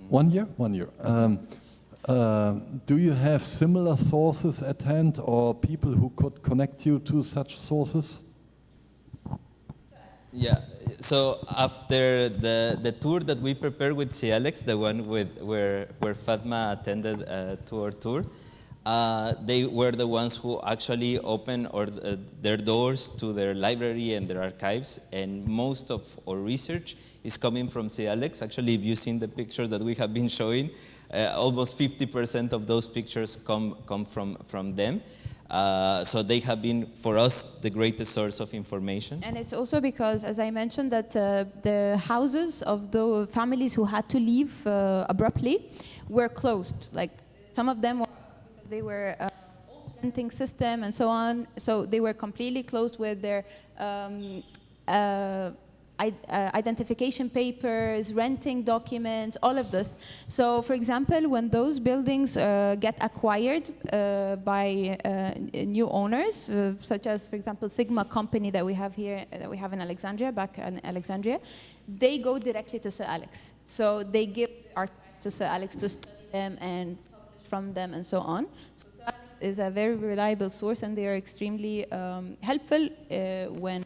1 year? 1 year. Do you have similar sources at hand or people who could connect you to such sources? Yeah, so after the tour that we prepared with CLX, the one where Fatma attended to our tour, they were the ones who actually opened their doors to their library and their archives, and most of our research is coming from CLX. Actually, if you've seen the pictures that we have been showing, almost 50% of those pictures come from them. So they have been, for us, the greatest source of information. And it's also because, as I mentioned, that the houses of the families who had to leave abruptly were closed. Like some of them they were old renting system and so on. So they were completely closed with their identification papers, renting documents, all of this. So, for example, when those buildings get acquired by new owners, such as, for example, Sigma company that we have here, that we have in Alexandria, back in Alexandria, they go directly to Sir Alex. So they give archives to Sir Alex to study them and publish from them and so on. So Sir Alex is a very reliable source, and they are extremely helpful when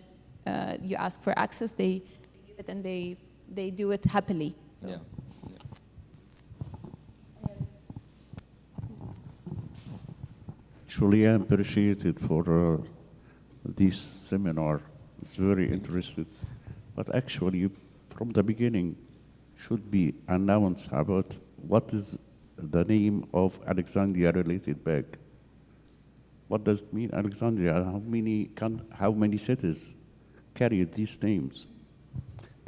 you ask for access. They give it, and they do it happily. So. Yeah. Actually, I'm appreciated for this seminar. It's very interesting. But actually, from the beginning, should be announced about what is the name of Alexandria related bag. What does it mean, Alexandria? How many cities carry these names?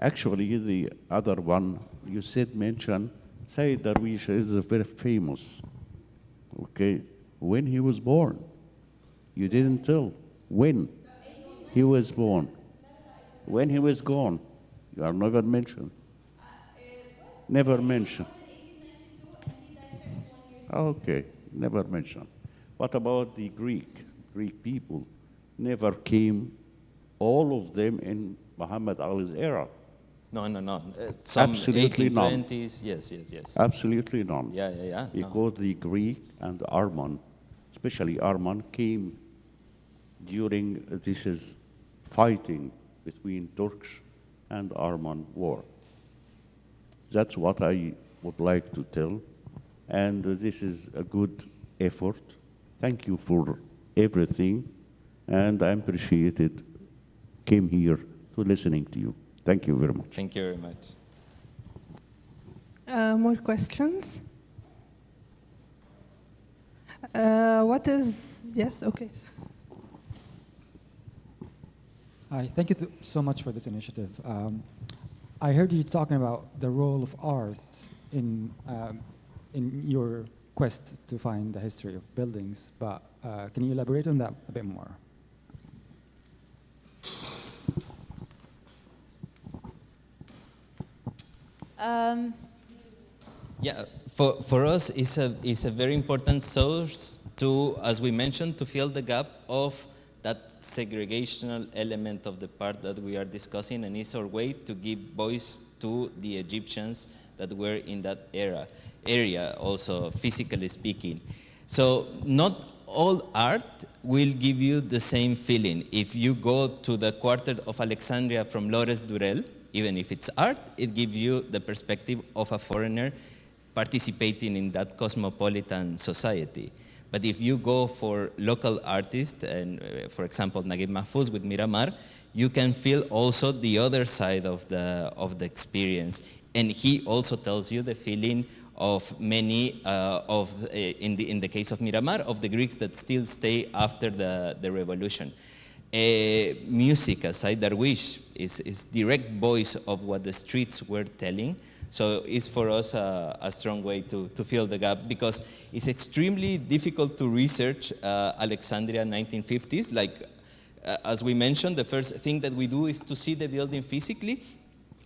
Actually, the other one you said mention Sayyid Darwish is very famous. Okay, when he was born, you didn't tell when he was born. When he was gone, you are never mentioned. Never mentioned. Okay, never mentioned. What about the Greek? Greek people never came, all of them in Muhammad Ali's era. No. Some Absolutely none. 1820s, yes. Absolutely none. Yeah. No. Because the Greek and Arman, especially Arman, came during this is fighting between Turks and Arman war. That's what I would like to tell. And this is a good effort. Thank you for everything. And I appreciated came here to listening to you. Thank you very much. Thank you very much. More questions? Yes, okay. Hi, thank you so much for this initiative. I heard you talking about the role of art in your quest to find the history of buildings, but can you elaborate on that a bit more? Yeah, for us, it's a very important source to, as we mentioned, to fill the gap of that segregational element of the part that we are discussing, and it's our way to give voice to the Egyptians that were in that area, also physically speaking. So not all art will give you the same feeling. If you go to the quarter of Alexandria from Lores Durell, even if it's art, it gives you the perspective of a foreigner participating in that cosmopolitan society. But if you go for local artists, and for example, Naguib Mahfouz with Miramar, you can feel also the other side of the experience. And he also tells you the feeling of many, in the case of Miramar, of the Greeks that still stay after the revolution. Music, as Sayyid Darwish, is direct voice of what the streets were telling. So it's for us a strong way to fill the gap, because it's extremely difficult to research Alexandria 1950s. Like, as we mentioned, the first thing that we do is to see the building physically,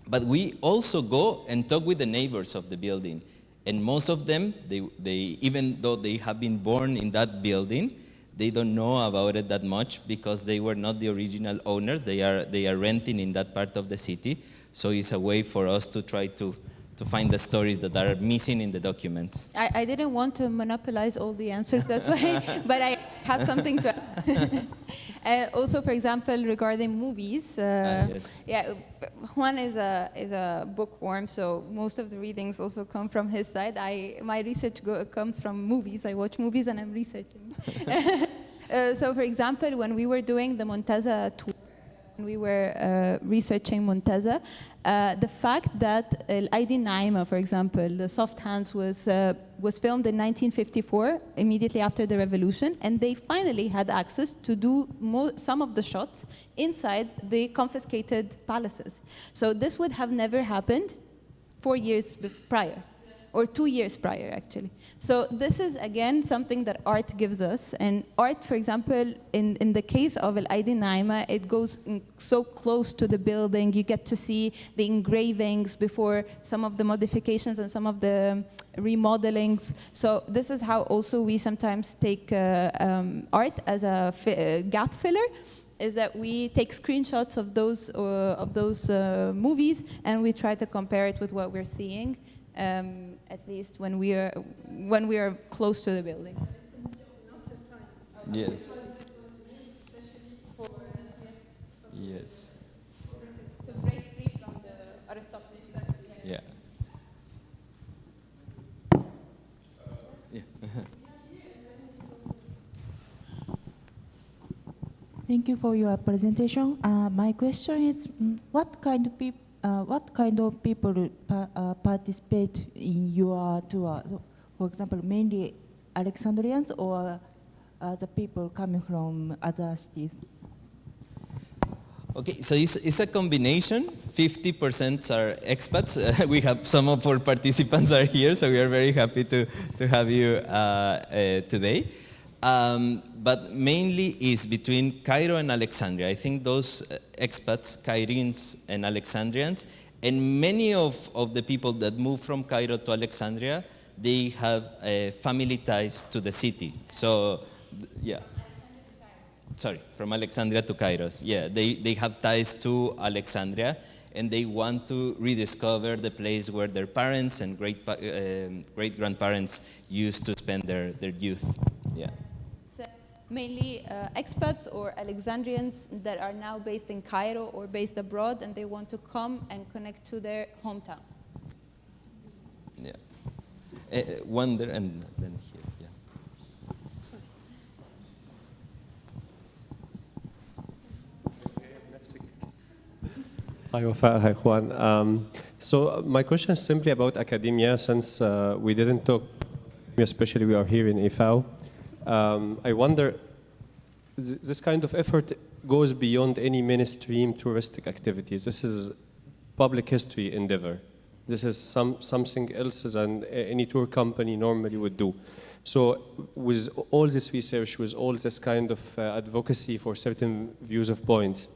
but we also go and talk with the neighbors of the building. And most of them, they even though they have been born in that building, they don't know about it that much because they were not the original owners. They are renting in that part of the city. So it's a way for us to try to find the stories that are missing in the documents. I didn't want to monopolize all the answers, that's why, but I have something to add. Also, for example, regarding movies, yes. yeah, Juan is a bookworm, so most of the readings also come from his side. My research comes from movies. I watch movies and I'm researching. So, for example, when we were doing the Montaza tour, we were researching Montaza, the fact that Al-Aidi Naima, for example, the Soft Hands was filmed in 1954, immediately after the revolution, and they finally had access to do some of the shots inside the confiscated palaces. So this would have never happened 4 years prior, or 2 years prior, actually. So this is, again, something that art gives us. And art, for example, in the case of Al-Aidi Naima, it goes so close to the building. You get to see the engravings before some of the modifications and some of the remodelings. So this is how also we sometimes take art as a gap filler, is that we take screenshots of those movies and we try to compare it with what we're seeing. At least when we are close to the building. Yes. Yes. To break free from the Aristocracy. Yeah. Thank you for your presentation. My question is, what kind of people participate in your tour? So, for example, mainly Alexandrians or the people coming from other cities? Okay, so it's a combination. 50% are expats. We have some of our participants are here, so we are very happy to have you today. But mainly is between Cairo and Alexandria. I think those expats, Cairenes and Alexandrians, and many of the people that move from Cairo to Alexandria, they have family ties to the city. So, yeah. Sorry, from Alexandria to Kairos. Yeah, they have ties to Alexandria, and they want to rediscover the place where their parents and great-grandparents used to spend their youth. Yeah. So mainly expats or Alexandrians that are now based in Cairo or based abroad, and they want to come and connect to their hometown. Yeah. One there and then here. Yeah. Hi, Wafa. Hi, Juan. So my question is simply about academia, since we didn't talk, especially we are here in IFAO. I wonder, this kind of effort goes beyond any mainstream touristic activities. This is public history endeavor. This is something else than any tour company normally would do. So with all this research, with all this kind of advocacy for certain views of points,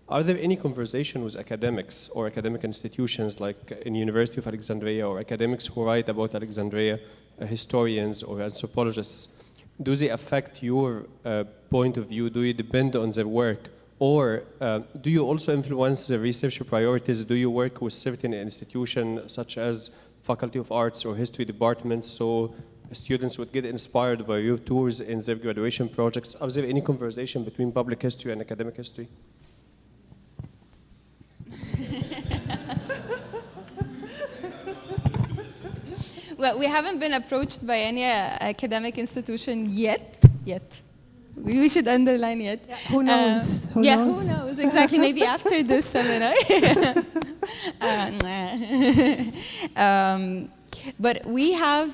are there any conversation with academics or academic institutions like in University of Alexandria or academics who write about Alexandria, historians or anthropologists? Do they affect your point of view? Do you depend on their work? Or do you also influence the research priorities? Do you work with certain institutions such as Faculty of Arts or History departments so students would get inspired by your tours in their graduation projects? Are there any conversation between public history and academic history? Well, we haven't been approached by any academic institution yet. We should underline yet. Yeah, who knows? Who knows? Exactly. Maybe after this seminar. But we have,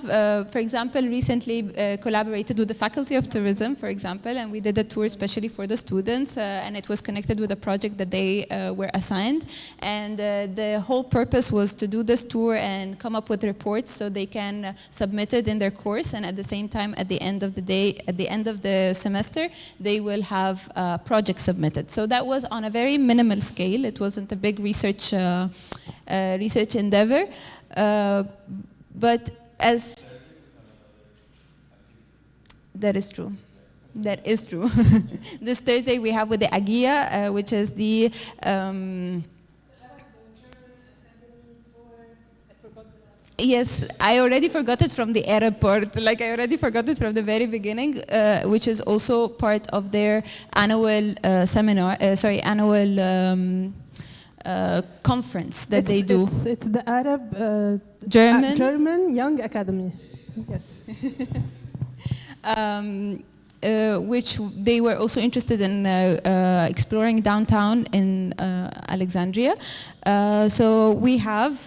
for example, recently collaborated with the Faculty of Tourism, for example, and we did a tour especially for the students, and it was connected with a project that they were assigned. And the whole purpose was to do this tour and come up with reports so they can submit it in their course, and at the same time, at the end of the day, at the end of the semester, they will have projects submitted. So that was on a very minimal scale. It wasn't a big research endeavor. But as that is true. This Thursday we have with the AGIA, which is the yes, I already forgot it from the Arab part. Like I already forgot it from the very beginning, which is also part of their annual conference that they do. It's the Arab German Young Academy. Yes. Which they were also interested in exploring downtown in Alexandria. So we have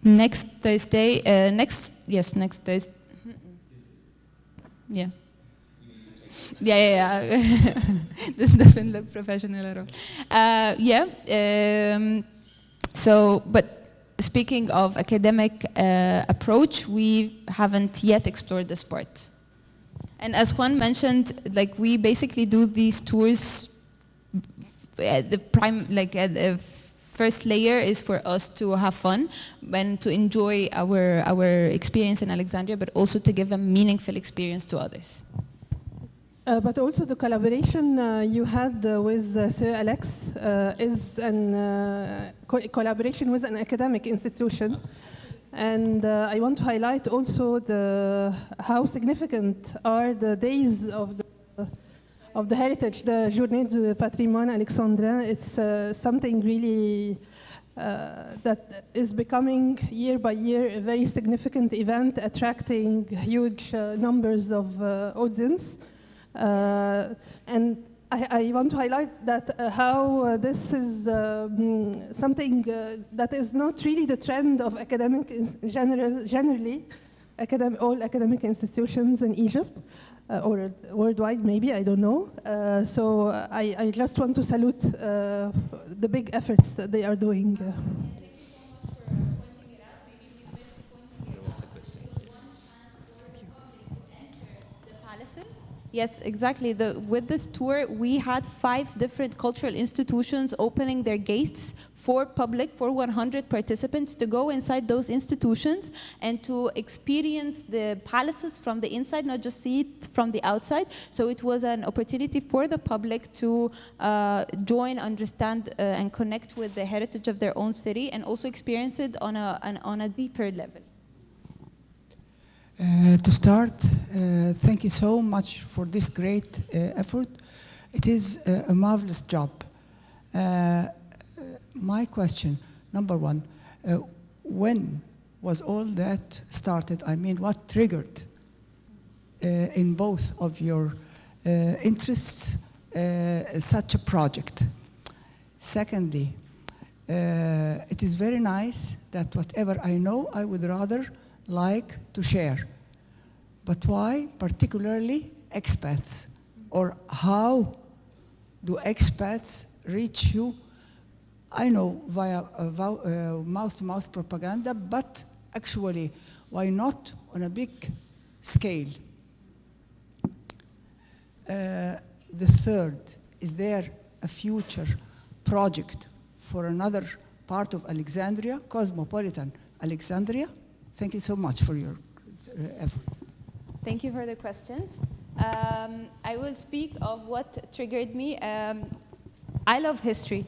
next Thursday. Next Thursday. Yeah. This doesn't look professional at all. So, but speaking of academic approach, we haven't yet explored this part. And as Juan mentioned, like we basically do these tours. At the first layer is for us to have fun and to enjoy our experience in Alexandria, but also to give a meaningful experience to others. But also the collaboration you had with Sir Alex is a collaboration with an academic institution. And I want to highlight also how significant are the days of the heritage, the Journée du Patrimoine Alexandrien. It's something really that is becoming year by year a very significant event, attracting huge numbers of audience. And I want to highlight that how this is something that is not really the trend of generally all academic institutions in Egypt. or worldwide maybe, I don't know. So I just want to salute the big efforts that they are doing. Thank you so much for pointing it out. Maybe we missed pointing it out. was a question. It was one chance for the public to enter the palaces. Yes, exactly. With this tour, we had 5 different cultural institutions opening their gates for public, for 100 participants to go inside those institutions and to experience the palaces from the inside, not just see it from the outside. So it was an opportunity for the public to join, understand, and connect with the heritage of their own city, and also experience it on a deeper level. To start, thank you so much for this great effort. It is a marvelous job. My question, number one, when was all that started? I mean, what triggered in both of your interests such a project? Secondly, it is very nice that whatever I know, I would rather like to share. But why particularly expats? Or how do expats reach you? I know via mouth-to-mouth propaganda, but actually, why not on a big scale? The third, is there a future project for another part of Alexandria, cosmopolitan Alexandria? Thank you so much for your effort. Thank you for the questions. I will speak of what triggered me. I love history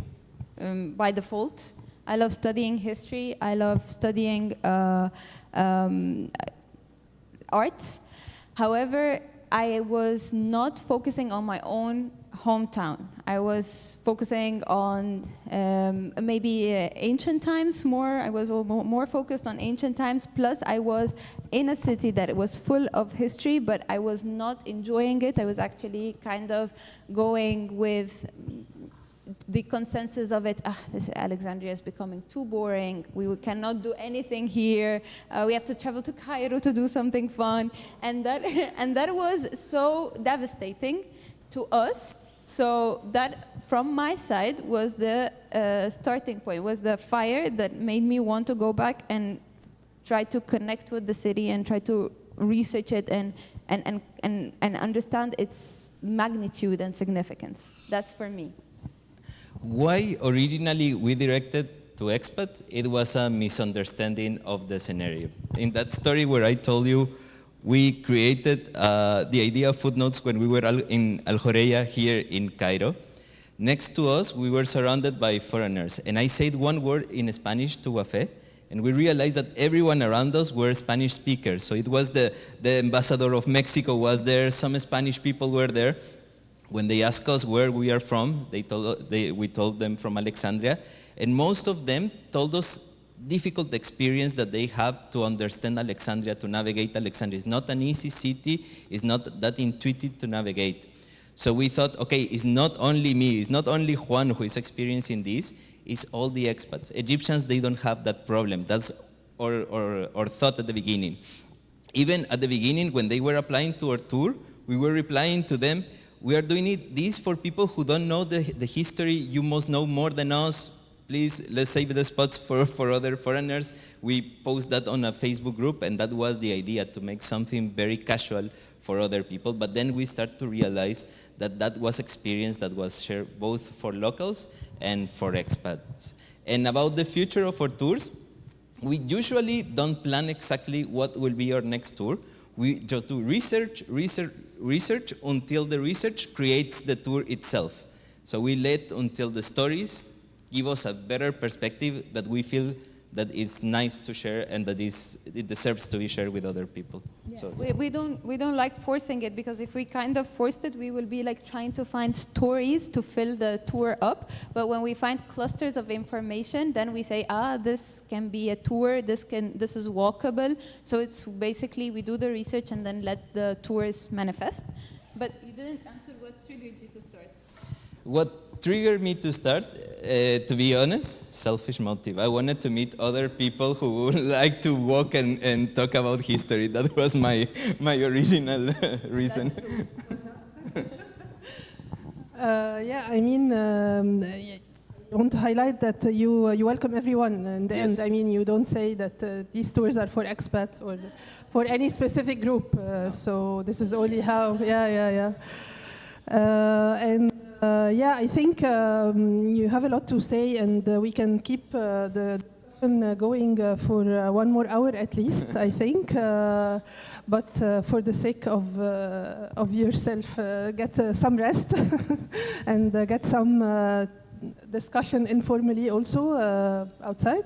by default. I love studying history. I love studying arts. However, I was not focusing on my own hometown. I was focusing on maybe ancient times more. I was more focused on ancient times. Plus, I was in a city that was full of history, but I was not enjoying it. I was actually kind of going with the consensus of it. This Alexandria is becoming too boring. We cannot do anything here. We have to travel to Cairo to do something fun, and that was so devastating to us. So that, from my side, was the starting point, was the fire that made me want to go back and try to connect with the city and try to research it and understand its magnitude and significance. That's for me. Why originally we directed to expats? It was a misunderstanding of the scenario. In that story where I told you, we created the idea of footnotes when we were in Al Horeya here in Cairo. Next to us, we were surrounded by foreigners. And I said one word in Spanish to Wafé, and we realized that everyone around us were Spanish speakers. So it was the ambassador of Mexico was there, some Spanish people were there. When they asked us where we are from, we told them from Alexandria. And most of them told us difficult experience that they have to understand Alexandria, to navigate Alexandria. It's not an easy city, it's not that intuitive to navigate. So we thought, okay, it's not only me, it's not only Juan who is experiencing this, it's all the expats. Egyptians, they don't have that problem. That's our thought at the beginning. Even at the beginning, when they were applying to our tour, we were replying to them, we are doing this for people who don't know the history. You must know more than us. Please, let's save the spots for other foreigners. We post that on a Facebook group, and that was the idea, to make something very casual for other people. But then we start to realize that that was experience that was shared both for locals and for expats. And about the future of our tours, we usually don't plan exactly what will be our next tour. We just do research until the research creates the tour itself. So we let until the stories give us a better perspective that we feel that is nice to share and that it deserves to be shared with other people. Yeah. So, We don't like forcing it, because if we kind of forced it, we will be like trying to find stories to fill the tour up. But when we find clusters of information, then we say, this can be a tour, this is walkable. So it's basically we do the research and then let the tours manifest. But you didn't answer what triggered you to start. what triggered me to start, to be honest, selfish motive. I wanted to meet other people who would like to walk and talk about history. That was my original reason. Yeah, I mean, I want to highlight that you welcome everyone in the end. I mean, you don't say that these tours are for expats or for any specific group. So this is only how, yeah. I think you have a lot to say, and we can keep the discussion going for 1 more hour at least, I think. But for the sake of yourself, get some rest and get some discussion informally also outside.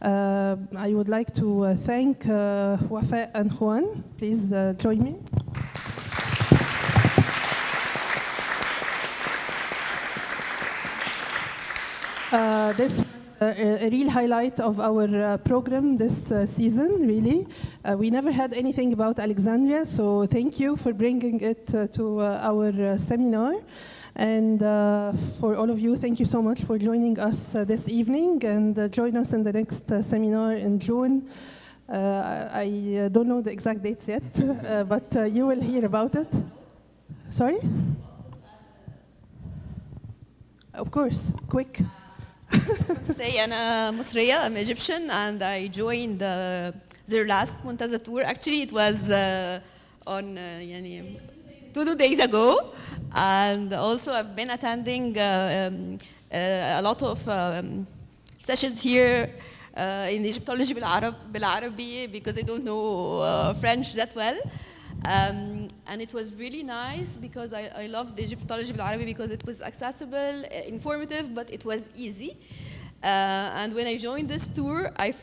I would like to thank Wafa and Juan. Please join me. This was a real highlight of our program this season, really. We never had anything about Alexandria, so thank you for bringing it to our seminar. And for all of you, thank you so much for joining us this evening, and join us in the next seminar in June. I don't know the exact dates yet, but you will hear about it. Sorry? Of course, quick. Say أنا مصرية, I'm Egyptian, and I joined their last Muntaza tour. Actually, it was on يعني 2 days ago, and also I've been attending a lot of sessions here in Egyptology بالعربي because I don't know French that well. And it was really nice because I loved Egyptology بالعربي because it was accessible, informative, but it was easy. And when I joined this tour, I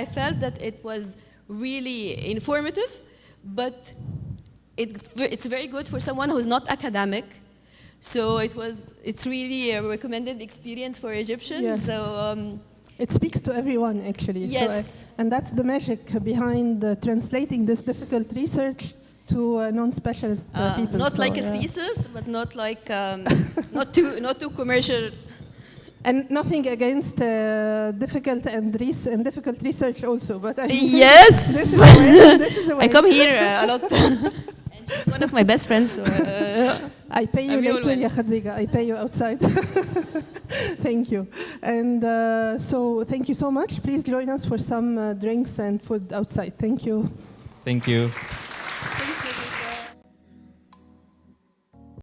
felt that it was really informative, but it's very good for someone who's not academic. So it's really a recommended experience for Egyptians. Yes. So it speaks to everyone, actually. Yes. So, and that's the magic behind translating this difficult research to non-specialist people. Not so, like a yeah. thesis, but not like not too commercial. And nothing against difficult research also, but I think Yes, this is a way. I come here a lot. And she's one of my best friends. So, I pay you everyone later, will. ya Khadija. I pay you outside. Thank you. And so thank you so much. Please join us for some drinks and food outside. Thank you. Thank you.